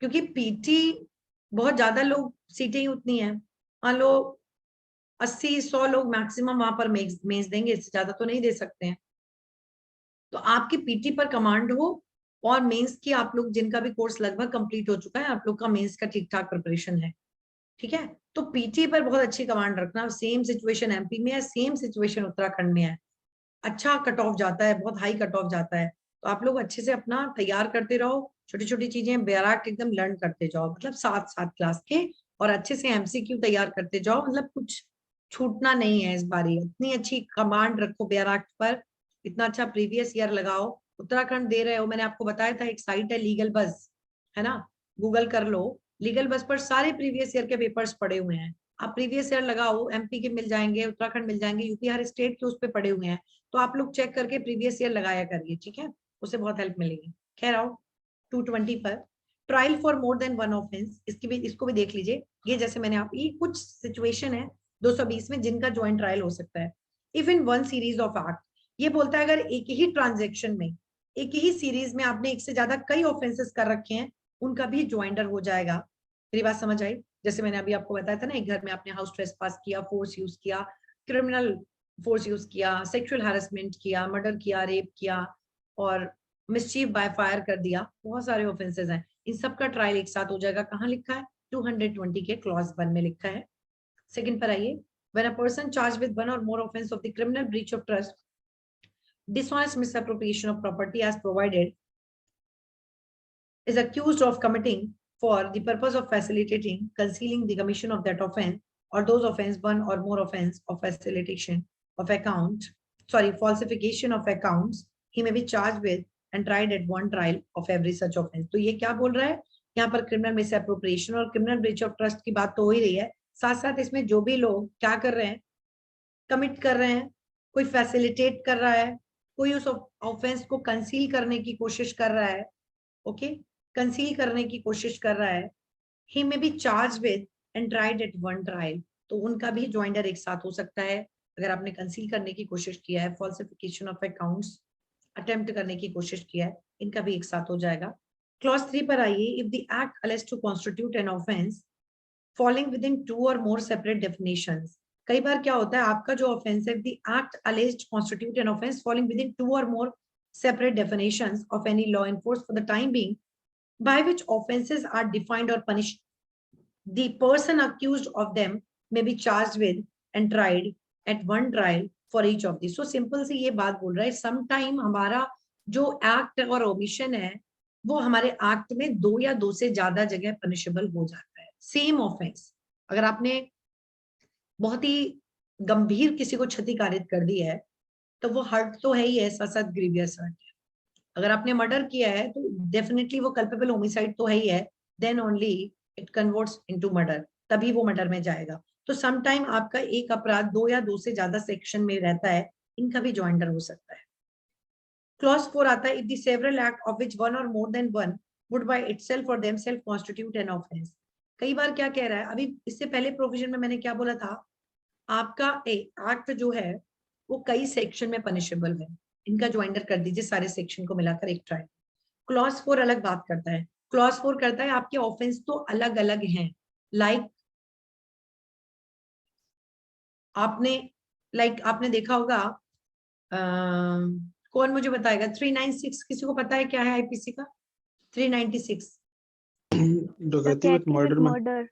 क्योंकि पीटी बहुत ज्यादा लोग, सीटें ही उतनी है, मान लो 80-100 लोग मैक्सिमम वहां पर मेंस देंगे, इससे ज्यादा तो नहीं दे सकते हैं. तो आपकी पीटी पर कमांड हो, और मेंस की आप लोग जिनका भी कोर्स लगभग कंप्लीट हो चुका है, आप लोग का मेंस का ठीक ठाक प्रिपरेशन है, ठीक है. तो पीटी पर बहुत अच्छी कमांड रखना. सेम सिचुएशन एमपी में है, सेम सिचुएशन उत्तराखंड में है. अच्छा कट ऑफ जाता है, बहुत हाई कट ऑफ जाता है. तो आप लोग अच्छे से अपना तैयार करते रहो, छोटी छोटी चीजें बैराक एकदम लर्न करते जाओ, मतलब 7 क्लास के, और अच्छे से एमसीक्यू तैयार करते जाओ, मतलब कुछ छूटना नहीं है इस बारी. इतनी अच्छी कमांड रखो बैराक पर, इतना अच्छा प्रीवियस ईयर लगाओ. उत्तराखंड दे रहे हो, मैंने आपको बताया था एक साइट है लीगल बस, है ना, गूगल कर लो. लीगल बस पर सारे प्रीवियस ईयर के पेपर्स पड़े हुए हैं. आप प्रीवियस ईयर लगाओ, एमपी के मिल जाएंगे, उत्तराखंड मिल जाएंगे, यूपी, हर स्टेट के उस पर पड़े हुए हैं. तो आप लोग चेक करके प्रीवियस ईयर लगाया करिए, ठीक है, उससे बहुत हेल्प मिलेगी. खैर आओ 220 पर trial for more than one offence. इसको भी देख लीजिए. ये जैसे मैंने आप, ये कुछ सिचुएशन है 220 में जिनका ज्वाइंट ट्रायल हो सकता है. If in one series of act, ये बोलता है अगर एक ही ट्रांजेक्शन में, एक ही सीरीज में आपने एक से ज्यादा कई ऑफेंसेस कर रखे हैं, उनका भी ज्वाइंटर हो जाएगा. मेरी बात समझ आई? जैसे मैंने अभी आपको बताया था ना, एक घर में आपने हाउस ट्रेसपास किया, फोर्स यूज किया, क्रिमिनल फोर्स यूज किया, सेक्सुअल हैरेसमेंट किया, मर्डर किया, रेप किया, और मिसचीफ बाय फायर कर दिया, बहुत सारे ऑफेंसेस हैं. इन सब का ट्रायल एक साथ हो जाएगा. कहाँ लिखा है? 220 के क्लॉज 1 में लिखा है. सेकंड पर आइए. When a person charged with one or more offense of the criminal breach of trust, dishonest misappropriation of property as provided, is accused of committing for the purpose of facilitating, concealing the commission of that offense, or those offense, one or more offense of facilitation of falsification of accounts, he may be charged with and tried at one trial of every such offense. तो ये क्या बोल रहा है यहाँ पर? Criminal misappropriation और criminal breach of trust की बात तो हो ही रही है. साथ साथ इसमें जो भी लोग क्या कर रहे हैं, कमिट कर रहे हैं, कोई फैसिलिटेट कर रहा है, कोई उस ऑफेंस को कंसील करने की कोशिश कर रहा है, ओके, कंसील करने की कोशिश कर रहा है, he may be charged with and tried at one trial. तो उनका भी ज्वाइंडर एक साथ हो सकता है. अगर आपने कंसील करने की कोशिश किया है, फॉल्सिफिकेशन ऑफ अकाउंट्स अटेम्प्ट करने की कोशिश किया है, इनका भी एक साथ हो जाएगा. क्लॉज 3 पर आइए. If the act alleged to constitute an offense falling within 2 or more separate definitions. कई बार क्या होता है, आपका जो ऑफेंस है, the act alleged constitute an offense falling within 2 or more separate definitions of any law enforced for the time being, by which offenses are defined or punished, the person accused of them may be charged with and tried at one trial for each of these. So simple सी ये बात बोल रहा है, sometime हमारा जो act और omission है, वो हमारे एक्ट में 2 या 2 से ज्यादा जगह पनिशेबल हो जाता है. सेम ऑफेंस, अगर आपने बहुत ही गंभीर किसी को क्षतिकारित कर दी है, तो वो हर्ट तो है ही है, साथ साथ ग्रीवियस हर्ट. अगर आपने मर्डर किया है तो डेफिनेटली वो कल्पेबल होमिसाइड तो है ही है, then only it converts into murder, तभी वो मर्डर में जाएगा। तो सम टाइम आपका एक अपराध 2 या 2 से ज्यादा सेक्शन में रहता है, इनका भी ज्वाइंटर हो सकता है। क्लॉज 4 आता है, if the several act of which one और more than one would by itself or themselves constitute an offence. कई बार क्या कह रहा है, अभी इससे पहले प्रोविजन में मैंने क्या बोला था, आपका एक्ट जो है वो कई सेक्शन में पनिशेबल है, इनका ज्वाइंटर कर दीजिए सारे सेक्शन को मिलाकर एक ट्रायल। क्लॉज 4 अलग बात करता है, क्लॉज 4 करता है आपके ऑफेंस तो अलग अलग हैं, लाइक आपने देखा होगा, कौन मुझे बताएगा 396 किसी को पता है क्या है आईपीसी का? 396 डकैती विद मर्डर में। मर्डर।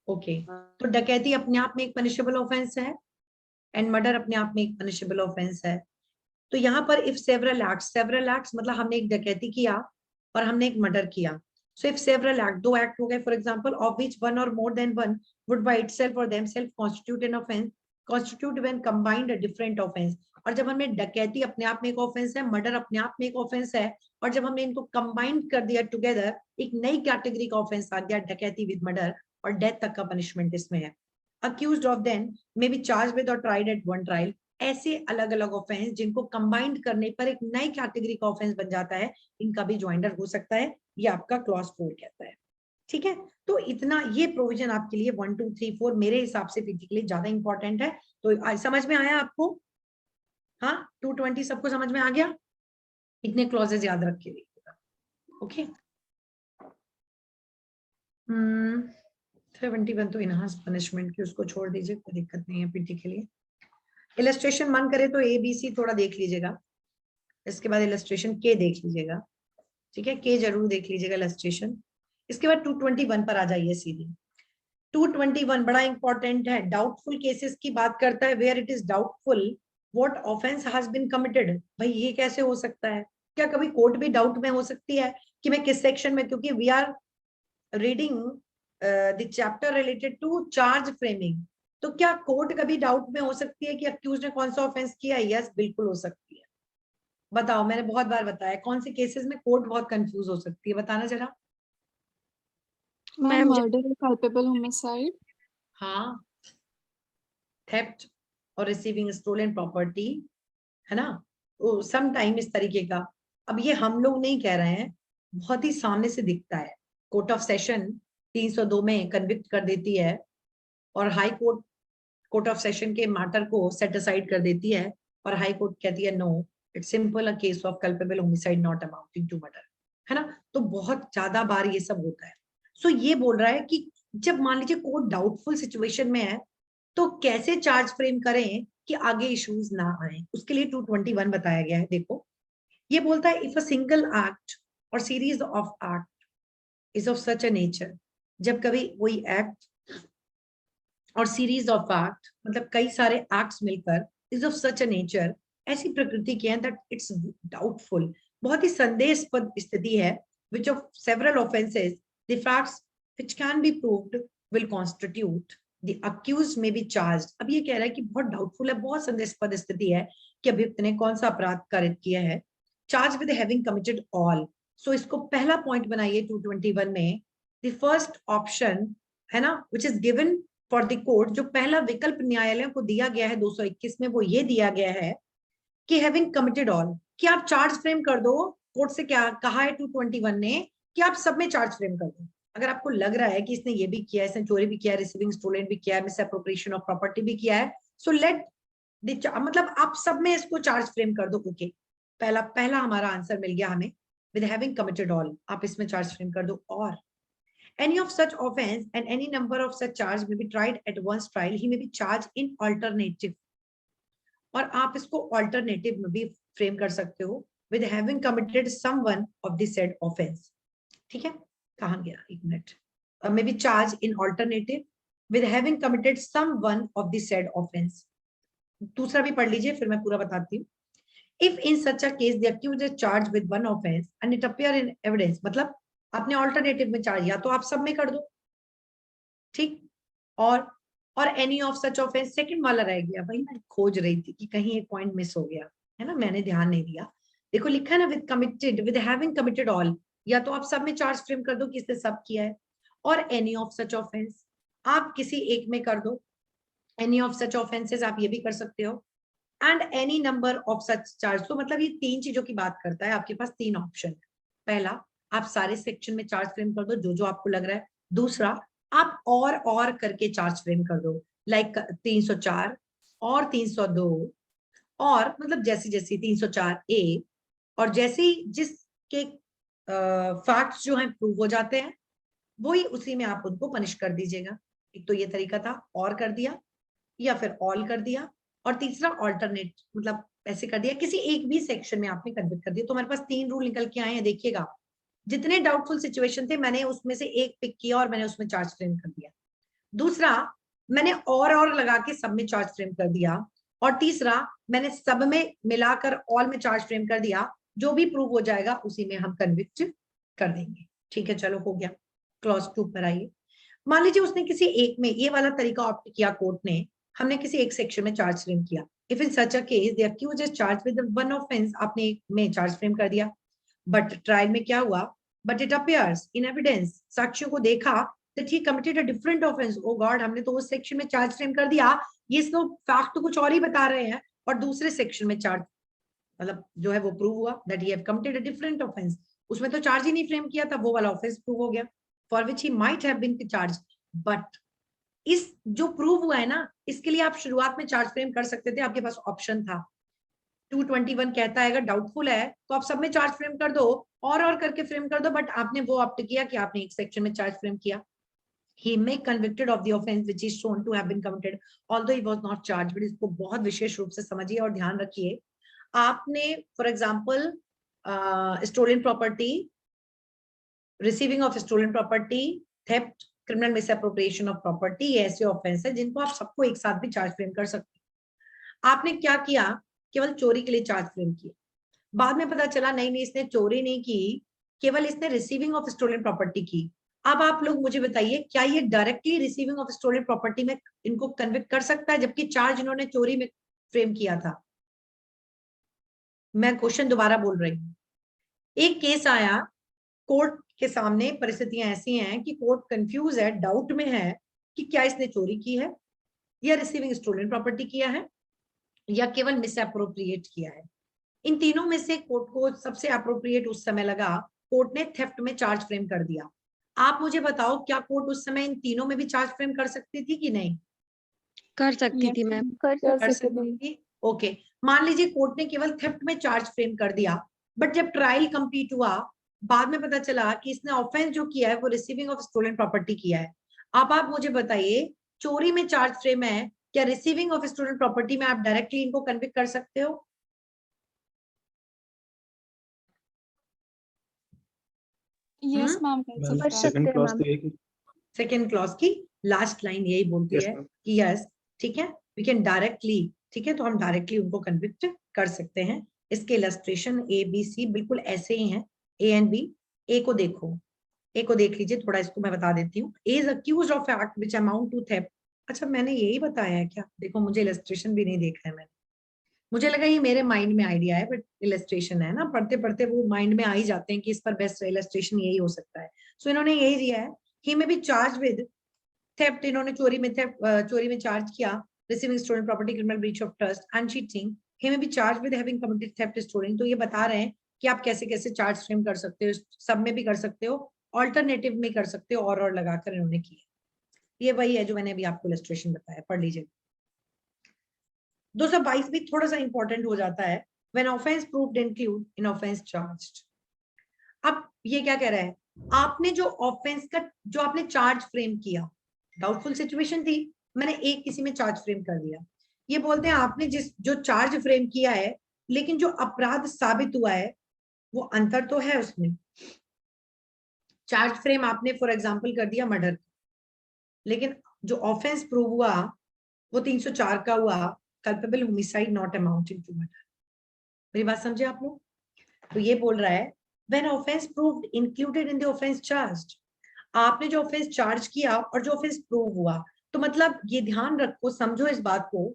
ओके, तो डकैती अपने आप में एक पनिशेबल ऑफेंस है एंड मर्डर अपने आप में एक पनिशेबल ऑफेंस है। तो यहाँ पर इफ सेवरल एक्ट्स मतलब हमने एक डकैती किया और हमने एक मर्डर किया, so if several act, 2 act हो गए for example, of which one और more than one would by itself or themselves constitute an offence, constitute when combined a different offence. और जब हमने डकैती अपने आप में एक ऑफेंस है, मर्डर अपने आप में एक ऑफेंस है, और जब हमने इनको कंबाइंड कर दिया टुगेदर, एक नई कैटेगरी का ऑफेंस आ गया, डकैती विद मर्डर, और डेथ तक का पनिशमेंट इसमें है। Accused of then may be charge with और ट्राइड एट वन ट्रायल। ऐसे अलग अलग ऑफेंस जिनको कंबाइंड करने पर एक नई कैटेगरी का ऑफेंस बन जाता है, इनका भी ज्वाइंटर हो सकता है, ये आपका क्लॉज 4 कहता है। ठीक है, तो इतना ये प्रोविजन आपके लिए 1 2 3 4 मेरे हिसाब से पीटी के लिए ज्यादा इंपॉर्टेंट है। तो समझ में आया आपको? हाँ, 220 सबको समझ में आ गया? इतने क्लॉजेस याद रख के देखिएगा। ओके, 71 तो इनहांस पनिशमेंट की, उसको छोड़ दीजिए, कोई दिक्कत नहीं है पीटी के लिए। इलस्ट्रेशन मन करे तो ABC थोड़ा देख लीजिएगा, इसके बाद इलस्ट्रेशन के देख लीजिएगा। ठीक है, के जरूर देख लीजिएगा इलस्ट्रेशन। इसके बाद 221 पर आ जाइए सीधे। 221 बड़ा इंपॉर्टेंट है, डाउटफुल केसेस की बात करता है, where it is doubtful what offence has been committed. भाई ये कैसे हो सकता है? क्या कभी कोर्ट भी डाउट में हो सकती है कि मैं किस सेक्शन में, क्योंकि we are reading the chapter related to charge framing, तो क्या कोर्ट कभी डाउट में हो सकती है कि अक्यूज ने कौन सा ऑफेंस किया? यस, बिल्कुल हो सकती है। बताओ, मैंने बहुत बार बताया कौन से केसेस में कोर्ट बहुत कंफ्यूज हो सकती है, बताना जरा। मैम मर्डर, कल्पेबल होमिसाइड, हाँ, थेफ्ट और रिसीविंग स्टोलन प्रॉपर्टी, है ना, तो सम टाइम इस तरीके का। अब ये हम लोग नहीं कह रहे हैं, बहुत ही सामने से दिखता है। कोर्ट ऑफ सेशन 302 में कन्विक्ट कर देती है और हाई कोर्ट ऑफ सेशन के मैटर को सेट असाइड कर देती है, और हाई कोर्ट कहती है no, it's simple a case of culpable homicide not amounting to murder, है ना। तो बहुत ज्यादा बार ये सब होता है। सो ये बोल रहा है कि जब मान लीजिए कोर्ट डाउटफुल सिचुएशन में है, तो कैसे चार्ज फ्रेम करें कि आगे इश्यूज ना आए, उसके लिए 221 बताया गया है। देखो, ये बोलता है इफ अ सिंगल एक्ट और series of act is of such a nature, जब कभी कोई एक्ट और सीरीज ऑफ एक्ट मतलब कई सारे एक्ट्स मिलकर is of such a nature, ऐसी प्रकृति के हैं दैट इट्स डाउटफुल, बहुत ही संदेहास्पद स्थिति है, which of several offenses the facts which can be proved will constitute the accused may be charged। अब ये कह रहा है कि बहुत डाउटफुल है, बहुत संदेहास्पद स्थिति है कि अभियुक्त ने कौन सा अपराध कारित किया है, charge with having committed all. So इसको पहला पॉइंट बनाइए 221 में, द फर्स्ट ऑप्शन है ना which is given for the court, जो पहला विकल्प न्यायालय को दिया गया है 221 में, वो ये दिया गया है कि हैविंग कमिटेड ऑल, कि आप चार्ज फ्रेम कर दो। कोर्ट से क्या कहा है 221 ने कि आप सब में चार्ज फ्रेम कर दो। अगर आपको लग रहा है कि इसने ये भी किया है, इसने चोरी भी किया है, रिसीविंग स्टोलन भी किया है, मिसअप्रोप्रिएशन ऑफ प्रॉपर्टी भी किया है, सो लेट मतलब आप सब में इसको चार्ज फ्रेम कर दो। ओके, पहला हमारा आंसर मिल गया हमें, विद हैविंग कमिटेड ऑल, आप इसमें चार्ज फ्रेम कर दो। और any of such offense and any number of such charge may be tried at once trial, he may be charged in alternative, और आप इसको ऑल्टरनेटिव में भी फ्रेम कर सकते हो, with having committed some one of the said offence. ठीक है, कहां गया, एक minute, may be charge in alternative with having committed some one of the said offence. दूसरा भी पढ़ लीजिए, फिर मैं पूरा बताती हूँ। If in such a case the accused is charged with one offence and it appear in evidence, मतलब आपने ऑल्टरनेटिव में चार्ज, या तो आप सब में कर दो, ठीक, और any of such offence, second वाला रह गया भाई, मैं खोज रही थी कि कहीं एक पॉइंट मिस हो गया है ना, मैंने ध्यान नहीं दिया। देखो लिखा है ना, with committed, with having committed all, या तो आप सब में चार्ज फ्रेम कर दो कि इसने सब किया है, और एनी ऑफ सच ऑफेंस, आप किसी एक में कर दो, एनी ऑफ सच ऑफेंसेस आप ये भी कर सकते हो, and any number of such charge. तो मतलब ये तीन चीजों की बात करता है, आपके पास तीन ऑप्शन है। पहला, आप सारे सेक्शन में चार्ज फ्रेम कर दो जो जो आपको लग रहा है। दूसरा, आप और करके चार्ज फ्रेम कर दो, लाइक 304 और 302, और मतलब जैसी जैसी 304 ए, और जैसे ही जिसके फैक्ट्स जो हैं प्रूव हो जाते हैं, वही उसी में आप उनको पनिश कर दीजिएगा। एक तो ये तरीका था, और कर दिया, या फिर ऑल कर दिया, और तीसरा ऑल्टरनेट, मतलब ऐसे कर दिया, किसी एक भी सेक्शन में आपने कन्विक्ट कर दिया। तो हमारे पास तीन रूल निकल के आए हैं, देखिएगा। जितने डाउटफुल सिचुएशन थे, मैंने उसमें से एक पिक किया और मैंने उसमें चार्ज फ्रेम कर दिया। दूसरा, मैंने और लगा के सब में चार्ज फ्रेम कर दिया। और तीसरा, मैंने सब में मिलाकर ऑल में चार्ज फ्रेम कर दिया, जो भी प्रूव हो जाएगा उसी में हम कन्विक्ट कर देंगे। ठीक है, चलो हो गया। क्लॉज 2 पर आइए। मान लीजिए उसने किसी एक में, ये वाला तरीका ऑप्ट किया कोर्ट ने, हमने किसी एक सेक्शन में चार्ज फ्रेम किया। If in such a case the accused is charged with one offence, आपने एक में चार्ज फ्रेम कर दिया, बट ट्रायल में क्या हुआ, but it appears in evidence, साक्ष्यों को देखा that he committed a different offense. Oh God, हमने तो उस सेक्शन में चार्ज फ्रेम कर दिया, ये तो फैक्ट तो कुछ और ही बता रहे हैं, और दूसरे सेक्शन में चार्ज, मतलब जो है वो प्रूव हुआ that he have committed a different offense. उसमें तो चार्ज ही नहीं फ्रेम किया था, वो वाला ऑफेंस प्रूव हो गया, for which he might have been charged. But इस जो प्रूव हुआ है ना, इसके लिए आप शुरुआत में चार्ज फ्रेम कर सकते थे, आपके पास ऑप्शन था। 221 कहता है अगर डाउटफुल है तो आप सब में चार्ज फ्रेम कर दो, और करके फ्रेम कर दो, बट आपने वो ऑप्ट किया कि आपने एक सेक्शन में चार्ज फ्रेम किया। He may convicted of the offense which is shown to have been committed, although he was not charged. but इसको बहुत विशेष रूप से समझिए और ध्यान रखिए। आपने for example stolen property, receiving of stolen property, theft, criminal misappropriation of property, ऐसे ऑफेंस है जिनको आप सबको एक साथ भी चार्ज फ्रेम कर सकते हैं। आपने क्या किया, केवल चोरी के लिए चार्ज फ्रेम किया। बाद में पता चला नहीं इसने चोरी नहीं की, केवल इसने रिसीविंग ऑफ स्टोलन प्रॉपर्टी की। अब आप लोग मुझे बताइए, क्या ये directly receiving of stolen property में इनको कन्विक्ट कर सकता है, जबकि चार्ज इन्होंने चोरी में फ्रेम किया था? मैं क्वेश्चन दोबारा बोल रही हूँ। एक केस आया कोर्ट के सामने, परिस्थितियां ऐसी हैं कि कोर्ट कंफ्यूज है, डाउट में है कि क्या इसने चोरी की है, या रिसीविंग स्टोलन प्रॉपर्टी किया है, या केवल मिसअप्रोप्रिएट किया है। इन तीनों में से कोर्ट को सबसे अप्रोप्रिएट उस समय लगा, कोर्ट ने थेफ्ट में चार्ज फ्रेम कर दिया। आप मुझे बताओ, क्या कोर्ट उस समय इन तीनों में भी चार्ज फ्रेम कर सकती थी कि नहीं? कर सकती थी मैम। कर सकती थी। ओके, मान लीजिए कोर्ट ने केवल थेफ्ट में चार्ज फ्रेम कर दिया, बट जब ट्रायल कंप्लीट हुआ, बाद में पता चला कि इसने ऑफेंस जो किया है वो रिसीविंग ऑफ स्टोलन प्रॉपर्टी किया है। अब आप मुझे बताइए, चोरी में चार्ज फ्रेम है, क्या रिसीविंग ऑफ स्टोलन प्रॉपर्टी में आप डायरेक्टली इनको कन्विक्ट कर सकते हो? यस मैम, कर सकते हैं। सेकंड क्लॉज तो एक सेकेंड क्लॉज की लास्ट लाइन यही बोलती Yes, है ma'am. कि यस, ठीक है, वी कैन डायरेक्टली, ठीक है, तो हम डायरेक्टली उनको कन्विक्ट कर सकते हैं। इसके इलस्ट्रेशन ए बी सी बिल्कुल ऐसे ही हैं, ए एंड बी। ए को देखो, ए को देख लीजिए थोड़ा, इसको मैं बता देती हूँ। A is accused of act which amount to theft. अच्छा, मैंने यही बताया है क्या? देखो, मुझे इलस्ट्रेशन भी नहीं देखा है मैंने, मुझे लगा ये मेरे माइंड में आइडिया है, बट इलस्ट्रेशन है ना, पढ़ते पढ़ते वो माइंड में आ ही जाते हैं कि इस पर बेस्ट इलस्ट्रेशन यही हो सकता है। सो इन्होंने यही दिया है, ही may be charge with theft, इन्होंने चोरी में चोरी में चार्ज किया, receiving stolen property, criminal breach of trust and cheating, he may be charge with having committed theft stolen. तो ये बता रहे हैं कि आप कैसे कैसे चार्ज फ्रेम कर सकते हो, सब में भी कर सकते हो, ऑल्टरनेटिव में कर सकते हो, और लगाकर इन्होंने किया। ये वही है जो मैंने अभी आपको इलस्ट्रेशन बताया, पढ़ लीजिए। 222 भी थोड़ा सा इंपॉर्टेंट हो जाता है, when offence proved include in offence charged. अब ये क्या कह रहा है, आपने जो ऑफेंस का जो आपने चार्ज फ्रेम किया, डाउटफुल सिचुएशन थी, मैंने एक किसी में चार्ज फ्रेम कर दिया। ये बोलते हैं आपने जिस जो चार्ज फ्रेम किया है, लेकिन जो अपराध साबित हुआ है वो अंतर तो है उसमें। चार्ज फ्रेम आपने फॉर एग्जांपल कर दिया मर्डर, लेकिन जो ऑफेंस प्रूव हुआ वो 304 का हुआ, culpable homicide not amounting to murder. मेरी बात समझे आप लोग? तो ये बोल रहा है when offence proved included in the offence charged, आपने जो ऑफेंस चार्ज किया और जो ऑफेंस प्रूव हुआ, तो मतलब ये ध्यान रखो, समझो इस बात को,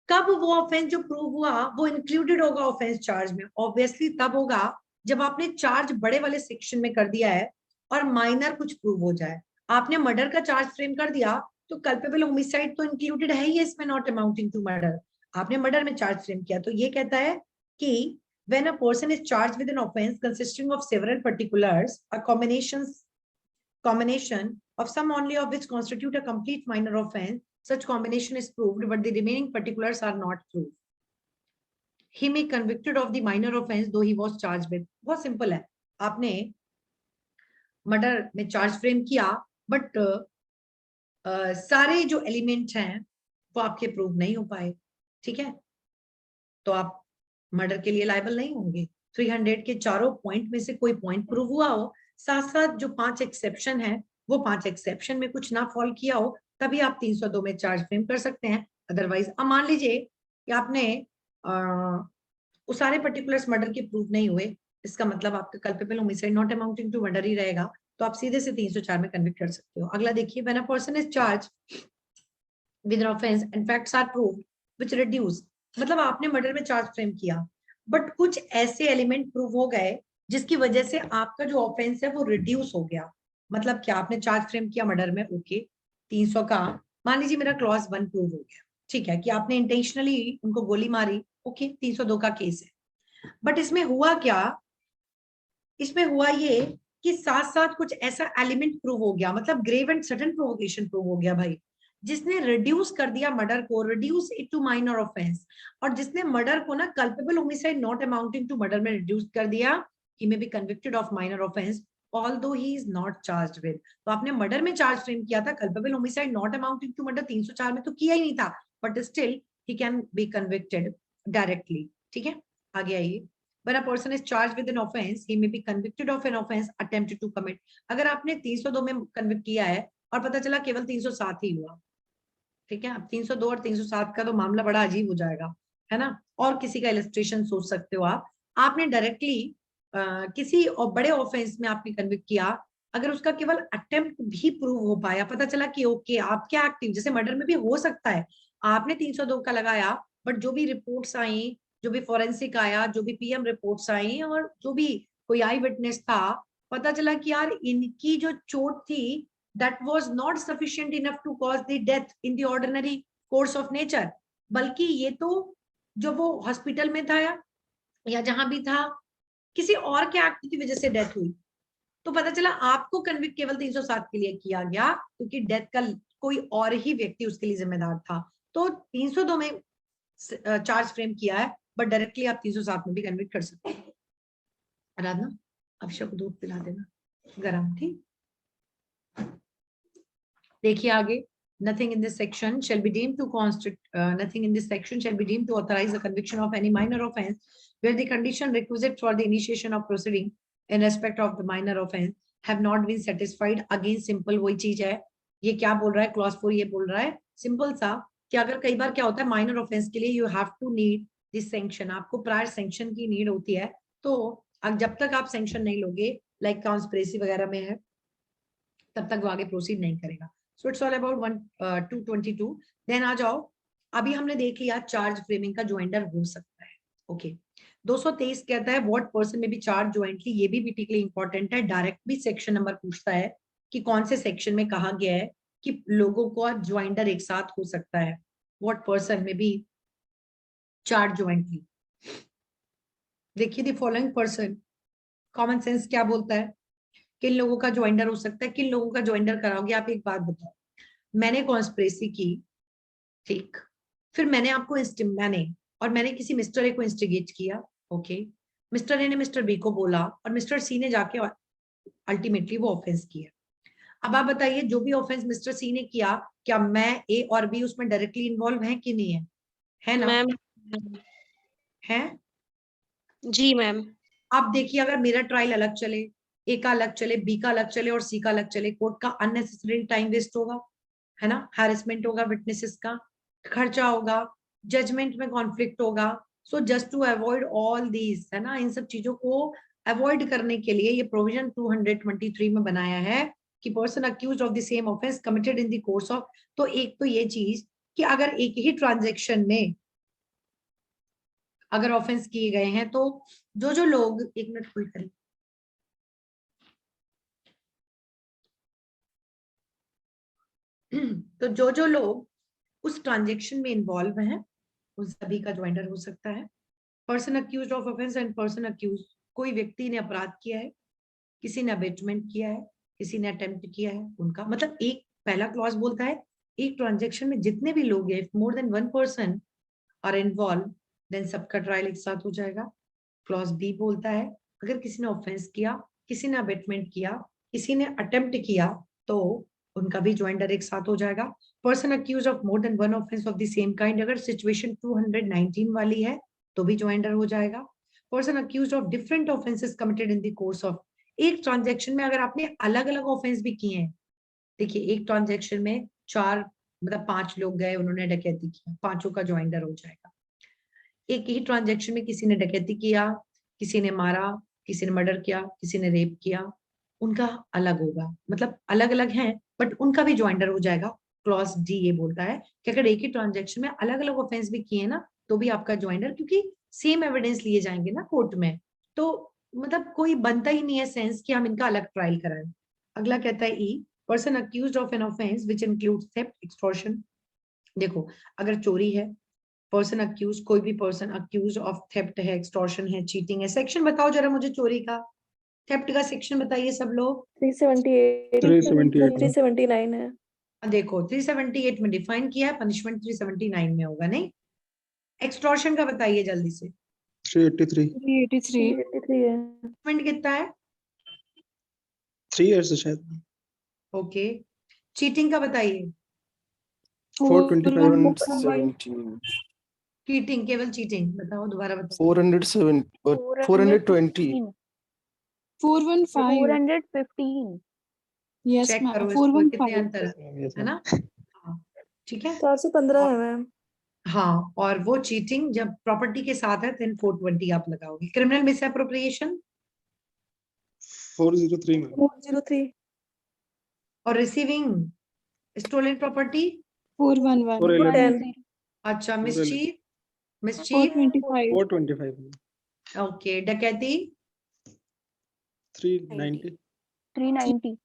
कब वो ऑफेंस जो प्रूव हुआ वो इंक्लूडेड होगा ऑफेंस चार्ज में? ऑब्वियसली तब होगा जब आपने चार्ज बड़े वाले सेक्शन में कर दिया है और माइनर कुछ प्रूव हो जाए। आपने मर्डर का चार्ज फ्रेम कर दिया तो कल्पेबल होमिसाइड तो इंक्लूडेड है ही इसमें, नॉट अमाउंटिंग टू मर्डर। आपने मर्डर में चार्ज फ्रेम किया तो ये कहता है कि when a person is charged with an offense consisting of several particulars, a combination of some only of which constitute a complete minor offense, such combination is proved but the remaining particulars are not proved. He may convicted of the minor offense though he was charged with. बहुत simple है, आपने murder में charge frame किया but सारे जो element हैं वो आपके प्रूव नहीं हो पाए, ठीक है, तो आप मर्डर के लिए लायबल नहीं होंगे। 300 के चारों पॉइंट में से कोई पॉइंट प्रूव हुआ हो, साथ साथ जो 5 एक्सेप्शन है वो 5 एक्सेप्शन में कुछ ना फॉल किया हो, तभी आप 302 में चार्ज फ्रेम कर सकते हैं। अदरवाइज अब मान लीजिए कि आपने उस सारे पर्टिकुलर्स मर्डर के प्रूव नहीं हुए, इसका मतलब आपका culpable homicide not amounting to murder ही रहेगा, तो आप सीधे से 304 में कन्विक्ट कर सकते हो। अगला देखिए, when a person is charged with an offence and facts are proved which reduce, मतलब आपने मर्डर में चार्ज फ्रेम किया बट कुछ ऐसे एलिमेंट प्रूव हो गए जिसकी वजह से आपका जो ऑफेंस है वो रिड्यूस हो गया। मतलब क्या, आपने चार्ज फ्रेम किया मर्डर में, ओके 300 का, मान लीजिए मेरा क्लॉज 1 प्रूव हो गया, ठीक है, कि आपने इंटेंशनली उनको गोली मारी, ओके 302 का केस है। बट इसमें हुआ क्या, इसमें हुआ ये कि साथ साथ कुछ ऐसा एलिमेंट प्रूव हो गया, मतलब grave and sudden provocation prove हो गया भाई, जिसने रिड्यूस कर दिया मर्डर को, reduce it to minor offence, और जिसने मर्डर को ना culpable homicide not amounting to murder में रिड्यूस कर दिया, he may be convicted of minor offence although he is not charged with. तो आपने मर्डर में चार्ज फ्रेम किया था, culpable homicide not amounting to murder 304 में तो किया ही नहीं था, but still he can be convicted directly, ठीक है। आगे आइए, when a person is charged with an offense he may be convicted of an offense attempted to commit। अगर आपने 302 में कन्विक्ट किया है और पता चला केवल 307 ही हुआ, ठीक है, अब 302 और 307 का तो मामला बड़ा अजीब हो जाएगा, है ना। और किसी का इलस्ट्रेशन सोच सकते हो आप, आपने डायरेक्टली किसी और बड़े ऑफेंस में आपने कन्विक्ट किया, अगर उसका केवल अटेम्प्ट भी प्रूव हो पाया, पता चला कि ओके आप क्या एक्टिव, जैसे मर्डर में भी हो सकता है, आपने 302 का लगाया बट जो भी रिपोर्ट्स आई, जो भी फॉरेंसिक आया, जो भी पीएम रिपोर्ट्स आई और जो भी कोई आई विटनेस था, पता चला कि यार इनकी जो चोट थी that was not sufficient enough to cause the death in the ordinary course of nature, बल्कि ये तो जो वो हॉस्पिटल में था या जहां भी था किसी और के एक्ट की वजह से डेथ हुई, तो पता चला आपको कन्विक्ट केवल 307 के लिए किया गया क्योंकि डेथ का कोई और ही व्यक्ति उसके लिए जिम्मेदार था। तो 302 में चार्ज फ्रेम किया है बट डायरेक्टली आप 307 में भी कन्विक्ट कर सकते हैं। आराधना अभिषेक को दूध पिला देना गरम, ठीक। देखिए आगे, nothing in this section shall be deemed to nothing in this section shall be deemed to authorize the conviction of any minor offense where the condition requisite for the initiation of proceeding in respect of the minor offense have not been satisfied। Again simple वही चीज है, ये क्या बोल रहा है clause 4, ये बोल रहा है सिंपल सा कि अगर कई बार क्या होता है माइनर ऑफेंस के लिए you have to need this sanction, आपको प्रायर सैंक्शन की नीड होती है, तो जब तक आप सैंक्शन नहीं लोगे लाइक कॉन्स्पिरेसी वगैरह में है तब तक वो आगे प्रोसीड नहीं करेगा। So it's all about 222। Then आ जाओ, अभी हमने देख लिया चार्ज फ्रेमिंग का ज्वाइंटर हो सकता है, ओके। 223 कहता है व्हाट पर्सन में भी चार्ज ज्वाइंटली, ये भी क्रिटिकली इंपॉर्टेंट है, डायरेक्ट भी सेक्शन नंबर पूछता है कि कौन से सेक्शन में कहा गया है कि लोगों को ज्वाइंटर एक साथ हो सकता है, व्हाट पर्सन में भी चार्ज ज्वाइंटली। देखिए the following person, common sense क्या बोलता है, किन लोगों का ज्वाइंटर हो सकता है, किन लोगों का ज्वाइंटर कराओगे। आप एक बात बताओ, मैंने कॉन्स्पिरेसी की, ठीक, फिर मैंने आपको मैंने किसी मिस्टर ए को इंस्टिगेट किया, ओके, मिस्टर ए ने मिस्टर बी को बोला और मिस्टर सी ने जाके अल्टीमेटली वो ऑफेंस किया। अब आप बताइए जो भी ऑफेंस मिस्टर सी ने किया, क्या मैं ए और बी उसमें डायरेक्टली इन्वॉल्व है कि नहीं है ना मैम है। जी मैम। आप देखिए अगर मेरा ट्रायल अलग चले, ए का अलग चले, बी का अलग चले और सी का अलग चले, कोर्ट का अननेसेसरी टाइम वेस्ट होगा, है ना, हैरेसमेंट होगा, विटनेसेस का खर्चा होगा, जजमेंट में कॉन्फ्लिक्ट होगा। So just to avoid all these, है ना, इन सब चीजों को अवॉइड करने के लिए ये प्रोविजन 223 में बनाया है कि person accused of the same offence committed in the course of, तो एक तो ये चीज कि अगर एक ही ट्रांजेक्शन में अगर ऑफेंस किए गए हैं तो जो लोग, एक मिनट होल्ड करें, तो जो लोग उस ट्रांजेक्शन में इन्वॉल्व हैं उन सभी का ज्वाइंटर हो सकता है। Person accused of offence and person accused, कोई व्यक्ति ने अपराध किया है, किसी ने अबेटमेंट किया है, किसी ने अटेम्प्ट किया है, उनका मतलब एक पहला क्लॉज बोलता है एक ट्रांजेक्शन में जितने भी लोग हैं, more than one person are involve then सबका ट्रायल एक साथ हो जाएगा। क्लॉज बी बोलता है अगर किसी ने ऑफेंस किया, किसी ने अबेटमेंट किया, किसी ने अटेम्प्ट किया तो उनका भी ज्वाइंटर एक साथ हो जाएगा। Person accused of more than one offence of the same kind, अगर सिचुएशन 219 वाली है तो भी ज्वाइंटर हो जाएगा। Person accused of different offences committed in the course of, एक ट्रांजेक्शन में अगर आपने अलग अलग ऑफेंस भी किए हैं, देखिए एक ट्रांजेक्शन में 5 लोग गए, उन्होंने डकैती किया, 5 का ज्वाइंटर हो जाएगा। एक ही ट्रांजेक्शन में किसी ने डकैती किया, किसी ने मारा, किसी ने मर्डर किया, किसी ने रेप किया, उनका अलग होगा, मतलब अलग अलग हैं बट उनका भी ज्वाइंटर हो जाएगा। क्लॉज डी ये बोलता है कि अगर एक ही ट्रांजेक्शन में अलग अलग ऑफेंस भी किए ना तो भी आपका ज्वाइंटर, क्योंकि सेम एविडेंस लिए जाएंगे ना कोर्ट में, तो मतलब कोई बनता ही नहीं है सेंस कि हम इनका अलग ट्रायल कराएं। अगला कहता है E, person accused of an offence which includes theft, extortion. देखो अगर चोरी है, पर्सन अक्यूज, कोई भी पर्सन अक्यूज ऑफ थेफ्ट है, एक्सटॉर्शन है, चीटिंग है। सेक्शन बताओ जरा मुझे चोरी का, थेफ्ट का सेक्शन बताइए सब लोग। 379 है। देखो 378 में डिफाइन किया है, पनिशमेंट 379 में होगा नहीं। एक्सटॉर्शन का बताइए जल्दी से। 383 है। पनिशमेंट कितना है? 3 years है शायद। ओके। चीटिंग का बताइए। 425 चीटिंग, केवल चीटिंग बताओ, दोबारा बताओ। 420 415 यस चेक मैम करो इसको कितने 415 अंतर है ना। हाँ, ठीक है। 415 है मैम। हाँ, और वो चीटिंग जब प्रॉपर्टी के साथ है देन 420 आप लगाओगे। क्रिमिनल मिसअप्रोप्रिएशन 403 में 403 और रिसीविंग स्टोलन प्रॉपर्टी 411 411 अच्छा, 411 मिसचीफ 425 ओके, डकैती 390 390।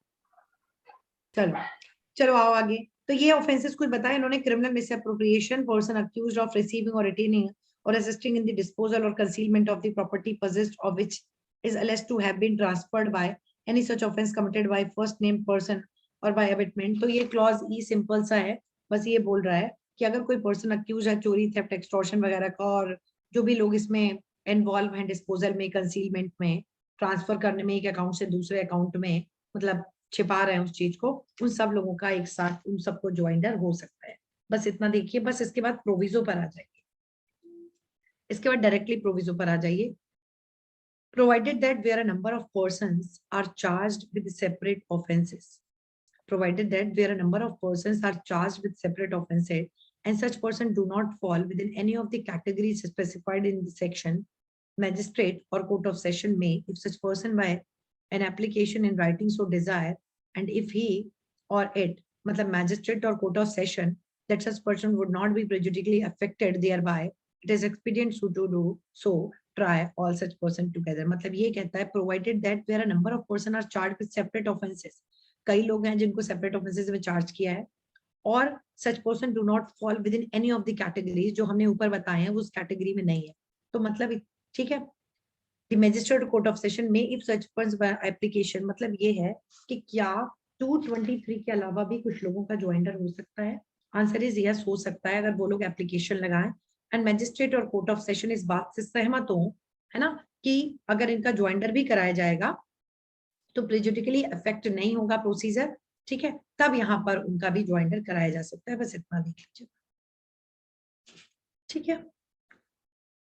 चलो आओ आगे। तो ये ऑफेंसेस कुछ बताए इन्होंने, criminal misappropriation, person accused of receiving और retaining or assisting in the disposal or concealment of the property possessed of which is alleged to have been transferred by any such offense committed by first named person or by abatement। तो ये clause ई simple सा है, बस ये बोल रहा है कि अगर कोई पर्सन अक्यूज है चोरी, थेफ्ट, एक्सटॉर्शन वगैरह का, और जो भी लोग इसमें इन्वॉल्व हैं, डिस्पोजल में, कंसीलमेंट में, ट्रांसफर करने में, एक अकाउंट से दूसरे अकाउंट में, मतलब छिपा रहे हैं उस चीज को, उन सब लोगों का एक साथ उन सबको ज्वाइंटर हो सकता है। बस इतना देखिए, बस इसके बाद प्रोविजो पर आ जाइए। इसके बाद डायरेक्टली प्रोविजो पर आ जाइए। Provided that where a number of persons are charged with separate offences, provided that where a number of persons are charged with separate offenses and such person do not fall within any of the categories specified in the section, magistrate or court of session may, if such person by an application in writing so desire, and if he or it, matlab magistrate or court of session, that such person would not be prejudicially affected thereby, it is expedient to do so, try all such person together। मतलब ये कहता है provided that where a number of person are charged with separate offenses, कई लोग हैं जिनको separate offences में charge किया है, और such person do not fall with in any of the categories जो हमने ऊपर बताए हैं, वो उस कैटेगरी में नहीं है, तो मतलब ठीक है। The magistrate court of session में इफ सच पर्सन एप्लीकेशन, मतलब ये है कि क्या 223 के अलावा भी कुछ लोगों का ज्वाइंटर हो सकता है? आंसर इज यस, हो सकता है अगर वो लोग एप्लीकेशन लगाएं एंड मजिस्ट्रेट और कोर्ट ऑफ सेशन इस बात से सहमत हो, है ना, कि अगर इनका ज्वाइंटर भी कराया जाएगा तो प्रेजुडिकली इफेक्ट नहीं होगा प्रोसीजर, ठीक है, तब यहाँ पर उनका भी ज्वाइंटर कराया जा सकता है। बस इतना देख लीजिए, ठीक है।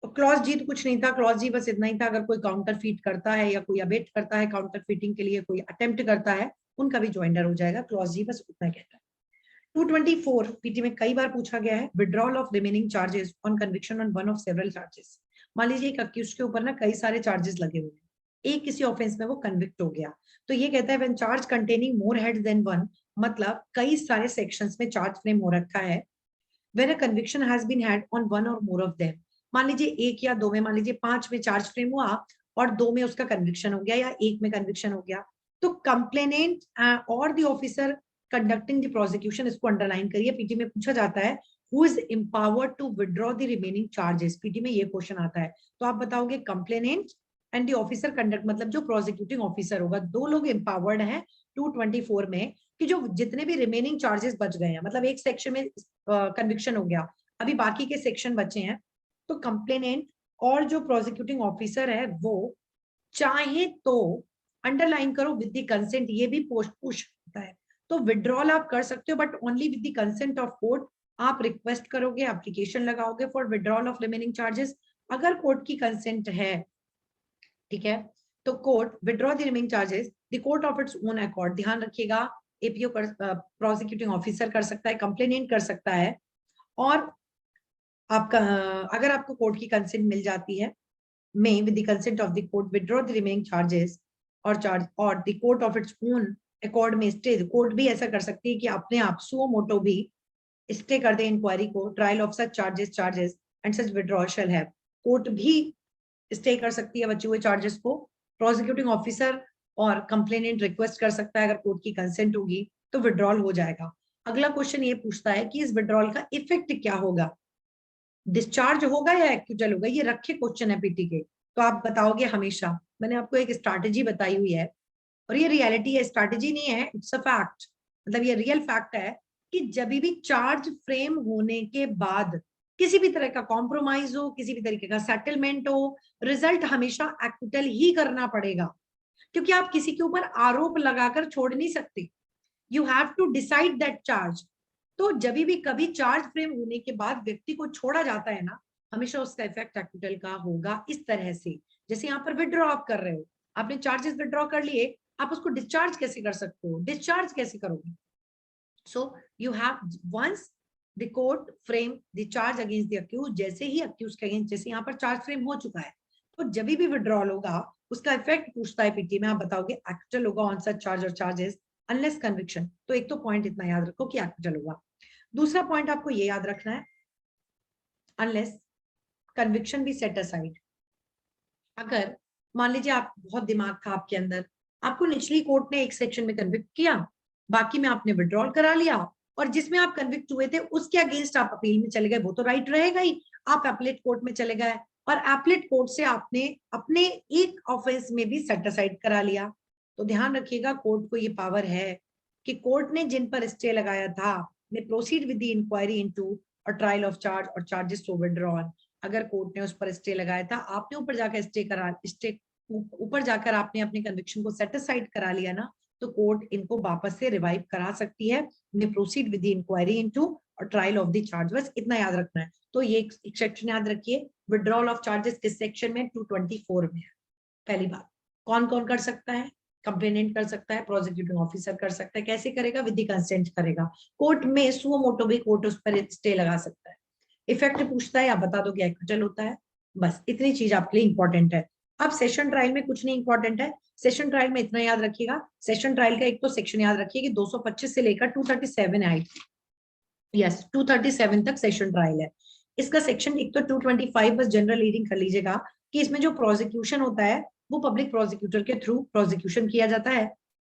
क्लॉज जी तो कुछ नहीं था, क्लॉज जी बस इतना ही था, अगर कोई काउंटर फीट करता है या कोई अबेट करता है, काउंटर फीटिंग के लिए कोई अटेम्प्ट करता है, उनका भी ज्वाइंटर हो जाएगा। क्लॉज जी बस उतना कहता है। 224 पीटी में कई बार पूछा गया है, withdrawal of remaining charges on conviction on one of several charges. मान लीजिए एक अक्यूज के ऊपर ना कई सारे चार्जेस लगे हुए हैं, एक किसी ऑफेंस में वो कन्विक्ट हो गया, तो ये कहता है when charge containing more heads than one, मतलब कई सारे सेक्शंस में चार्ज फ्रेम हो रखा है, when a conviction has been had on one और मोर ऑफ देम, मान लीजिए एक या दो में, मान लीजिए 5 में चार्ज फ्रेम हुआ और 2 में उसका कन्विक्शन हो गया या 1 में कन्विक्शन हो गया, तो कंप्लेनेंट और the officer conducting the prosecution, इसको अंडरलाइन करिए, पीटी में पूछा जाता है who is empowered to withdraw the remaining charges, PT में ये क्वेश्चन आता है, तो आप बताओगे complainant and the officer conduct, मतलब जो प्रोसिक्यूटिंग ऑफिसर होगा, दो लोग एम्पावर्ड हैं 224 में कि जो जितने भी रिमेनिंग चार्जेस बच गए हैं, मतलब एक सेक्शन में कन्विक्शन हो गया, अभी बाकी के सेक्शन बचे हैं, तो कंप्लेनेंट और जो प्रोसिक्यूटिंग ऑफिसर है वो चाहे तो अंडरलाइन करो विद द कंसेंट, ये भी पोस्ट पुश होता है, तो विड्रॉल आप कर सकते हो but only with the consent of court, आप रिक्वेस्ट करोगे, एप्लीकेशन लगाओगे for withdrawal of remaining charges, अगर कोर्ट की कंसेंट है, ठीक है, तो court withdraw the remaining charges, the court of its own accord, ध्यान रखिएगा, एपीओ कर, प्रोसिक्यूटिंग ऑफिसर कर सकता है, कंप्लेनेंट कर सकता है, और आपका अगर आपको कोर्ट की कंसेंट मिल जाती है, may with the consent of the court withdraw the remaining charges or the court of its own accord में stay, कोर्ट भी ऐसा कर सकती है कि अपने आप suo moto भी स्टे कर दे इंक्वायरी को, trial of such charges and such withdrawal shall have, court भी स्टे कर सकती है बचे हुए चार्जेस को, प्रोसिक्यूटिंग ऑफिसर और कंप्लेनेंट रिक्वेस्ट कर सकता है, अगर कोर्ट की कंसेंट होगी तो विड्रॉल हो जाएगा। अगला क्वेश्चन ये पूछता है कि इस विड्रॉल का इफेक्ट क्या होगा, डिस्चार्ज होगा या एक्विटल होगा, ये रखे क्वेश्चन है पीटी के, तो आप बताओगे हमेशा, मैंने आपको एक स्ट्रैटेजी बताई हुई है और ये रियलिटी है, स्ट्रैटेजी नहीं है, इट्स अ फैक्ट, मतलब ये रियल फैक्ट है कि जब भी चार्ज फ्रेम होने के बाद किसी भी तरह का कॉम्प्रोमाइज हो, किसी भी तरीके का सेटलमेंट हो, रिजल्ट हमेशा एक्विटल ही करना पड़ेगा, क्योंकि आप किसी के ऊपर आरोप लगाकर छोड़ नहीं सकते, you have to decide that charge. तो जब भी कभी चार्ज फ्रेम होने के बाद व्यक्ति को छोड़ा जाता है ना, हमेशा उसका इफेक्ट एक्विटल का होगा, इस तरह से, जैसे यहाँ पर विड्रॉ आप कर रहे हो, आपने चार्जेस विड्रॉ कर लिए, आप उसको डिस्चार्ज कैसे कर सकते हो, डिस्चार्ज कैसे करोगे, so you have once the court frame the charge against the accused, जैसे ही अक्यूज के अगेंस्ट, जैसे यहाँ पर चार्ज फ्रेम हो चुका है, तो जब भी विड्रॉल होगा उसका इफेक्ट पूछता है पीटी में, आप बताओगे एक्विटल होगा ऑन सच चार्ज और चार्जेस अनलेस कन्विक्शन, तो एक तो पॉइंट इतना याद रखो कि एक्विटल होगा। दूसरा पॉइंट आपको ये याद रखना है, अनलेस कन्विक्शन भी सेट असाइड, अगर मान लीजिए आप बहुत दिमाग था आपके अंदर, आपको निचली कोर्ट ने एक सेक्शन में कन्विक्ट किया, बाकी में आपने विड्रॉल करा लिया, और जिसमें आप कन्विक्ट हुए थे उसके अगेंस्ट आप अपील में चले गए, वो तो राइट रहेगा ही, आप एपलेट कोर्ट में चले गए और एपलेट कोर्ट से आपने अपने एक ऑफेंस में भी सेट असाइड करा लिया, तो ध्यान रखिएगा कोर्ट को ये पावर है कि कोर्ट ने जिन पर स्टे लगाया था, ने proceed with the inquiry into और ट्रायल ऑफ चार्ज और चार्जेस टू विड्रॉल, अगर कोर्ट ने उस पर स्टे लगाया था, आपने ऊपर जाकर स्टे ऊपर जाकर आपने अपने कन्विक्शन को सेट असाइड करा लिया ना, तो कोर्ट इनको वापस से रिवाइव करा सकती है, may proceed with the inquiry into और ट्रायल ऑफ द चार्ज, बस इतना याद रखना है। तो ये एक सेक्शन याद रखिए, विड्रॉल ऑफ चार्जेस किस सेक्शन में, 224 में है। पहली बात, कौन कौन कर सकता है, कंप्लेनेंट कर सकता है, प्रोसिक्यूटिंग ऑफिसर कर सकता है, कैसे करेगा, विद द कंसेंट करेगा, कोर्ट में सुओ मोटो भी कोर्ट उस पर स्टे लगा सकता है, इफेक्ट पूछता है, आप बता दो कि एक्विटल होता है, बस इतनी चीज आपके लिए इंपॉर्टेंट है। अब सेशन ट्रायल में कुछ नहीं इंपॉर्टेंट है, सेशन ट्रायल में इतना याद रखिएगा, सेशन ट्रायल का एक तो सेक्शन याद रखिए कि 225 से लेकर 237 आई, यस 237 तक सेशन ट्रायल है, इसका सेक्शन एक तो 225 बस जनरल रीडिंग कर लीजिएगा कि इसमें जो प्रोसिक्यूशन होता है वो पब्लिक प्रोसिक्यूटर के थ्रू प्रोसिक्यूशन किया जाता है,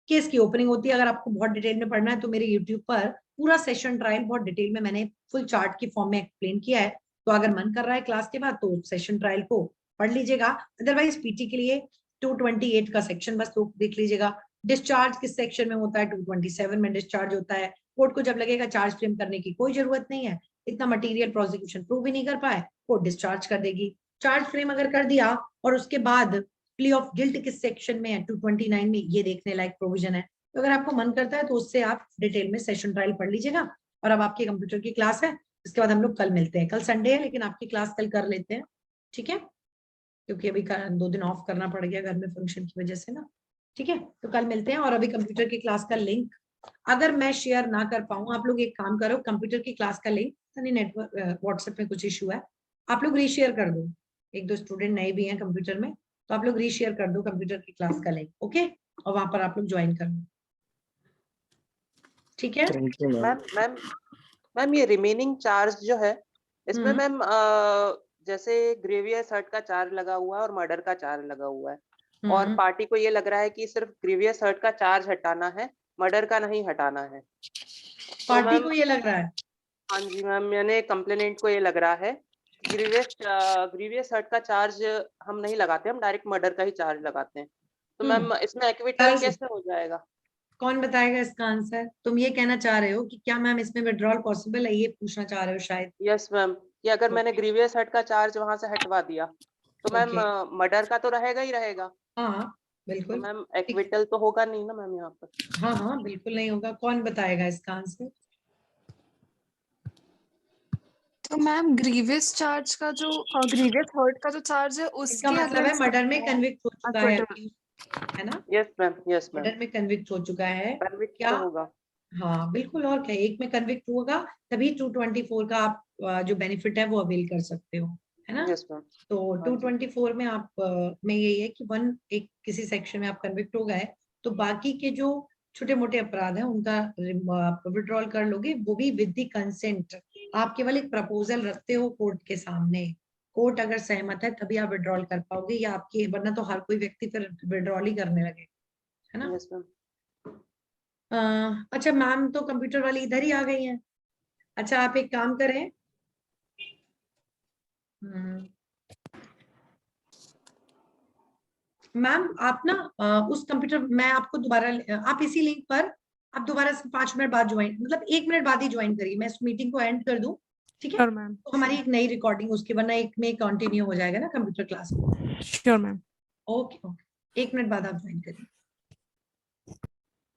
केस की ओपनिंग होती है, अगर आपको बहुत डिटेल में पढ़ना है तो मेरे यूट्यूब पर पूरा सेशन ट्रायल बहुत डिटेल में मैंने फुल चार्ट की फॉर्म में एक्सप्लेन किया है, तो अगर मन कर रहा है क्लास के बाद तो सेशन ट्रायल को पढ़ लीजिएगा, अदरवाइज पीटी के लिए 228 का सेक्शन बस तो देख लीजिएगा। डिस्चार्ज किस सेक्शन में होता है, 227 में डिस्चार्ज होता है, कोर्ट को जब लगेगा चार्ज फ्रेम करने की कोई जरूरत नहीं है, इतना मटेरियल प्रोसिक्यूशन प्रूव भी नहीं कर पाए, कोर्ट डिस्चार्ज कर देगी, चार्ज फ्रेम अगर कर दिया और उसके बाद प्ली ऑफ गिल्ट किस सेक्शन में है, 229 में, ये देखने लायक प्रोविजन है, तो अगर आपको मन करता है तो उससे आप डिटेल में सेशन ट्रायल पढ़ लीजिएगा। और अब आपके कंप्यूटर की क्लास है, इसके बाद हम लोग कल मिलते हैं, कल संडे है लेकिन आपकी क्लास कल कर लेते हैं, ठीक है, क्योंकि अभी 2 दिन ऑफ करना पड़ गया घर में फंक्शन की वजह से ना, ठीक है, तो कल मिलते हैं। और अभी कंप्यूटर की क्लास का लिंक अगर मैं शेयर ना कर पाऊँ, आप लोग एक काम करो, कंप्यूटर की क्लास का लिंक, नेटवर्क व्हाट्सएप में कुछ इशू है, आप लोग रीशेयर कर दो, एक दो स्टूडेंट नए भी हैं कंप्यूटर में, तो आप लोग रीशेयर कर दो कंप्यूटर की क्लास का लिंक, ओके, और वहां पर आप लोग ज्वाइन कर लो, ठीक है। Thank you ma'am. Ma'am ma'am ma'am ये रिमेनिंग चार्ज जो है इसमें मैम जैसे ग्रेवियस हर्ट का चार्ज लगा हुआ है और मर्डर का चार्ज लगा हुआ है, और पार्टी को ये लग रहा है कि सिर्फ ग्रेवियस हर्ट का चार्ज हटाना है, मर्डर का नहीं हटाना है। तो पार्टी मैम को ये लग रहा है। हाँ जी मैम, यानी कंप्लेनेंट को ये लग रहा है ग्रीवियस हर्ट का चार्ज हम नहीं लगाते, हम डायरेक्ट मर्डर का ही चार्ज लगाते हैं। तो मैम इसमें एक्विटल गर्ल्स- कैसे हो जाएगा? कौन बताएगा इसका आंसर? तुम ये कहना चाह रहे हो कि क्या मैम इसमें विड्रॉल पॉसिबल है, ये पूछना चाह रहे हो शायद? यस मैम, कि अगर मैंने ग्रीवियस हर्ट का चार्ज वहां से हटवा दिया तो मैम Okay. मर्डर का तो रहेगा ही रहेगा, हाँ तो बिल्कुल। मैम एक्विटल तो होगा नहीं ना मैम यहाँ पर। हाँ हाँ बिल्कुल नहीं होगा। कौन बताएगा इसका आंसर? तो मैम ग्रीवियस चार्ज का जो ग्रीवियस हर्ट का जो चार्ज है इसका उसके मतलब है against मर्डर में करना है। कन्विक्ट हो चुका है, acquittal। accused, है ना? Yes ma'am, yes ma'am, murder में कन्विक्ट हो चुका है कन्विक्ट क्या? तो होगा। हाँ बिल्कुल, और क्या, एक में कन्विक्ट होगा तभी 224 का आप जो बेनिफिट है वो अवेल कर सकते हो, है ना? यस मैम, तो हाँ जी। 224 में आप में यही है कि एक किसी सेक्शन में आप कन्विक्ट हो गए तो बाकी के जो छोटे मोटे अपराध हैं उनका विड्रॉल कर लोगे, वो भी विद द कंसेंट। आप केवल एक प्रपोजल रखते हो कोर्ट के सामने, कोर्ट अगर सहमत है तभी आप विड्रॉल कर पाओगे, या आपकी, वरना तो हर कोई व्यक्ति फिर विड्रॉल ही करने लगे, है ना? यस मैम, अच्छा मैम तो कंप्यूटर वाली इधर ही आ गई हैं। अच्छा आप एक काम करें, मैम आप ना उस कंप्यूटर, मैं आपको दोबारा, आप इसी लिंक पर आप दोबारा से 5 मिनट बाद ज्वाइन, मतलब 1 मिनट बाद ही ज्वाइन करिए, मैं इस मीटिंग को एंड कर दूं, ठीक है? श्योर मैम, तो हमारी एक नई रिकॉर्डिंग उसके, वरना एक में कंटिन्यू हो जाएगा ना computer class. Sure ma'am. Okay okay, 1 minute बाद आप ज्वाइन करिए।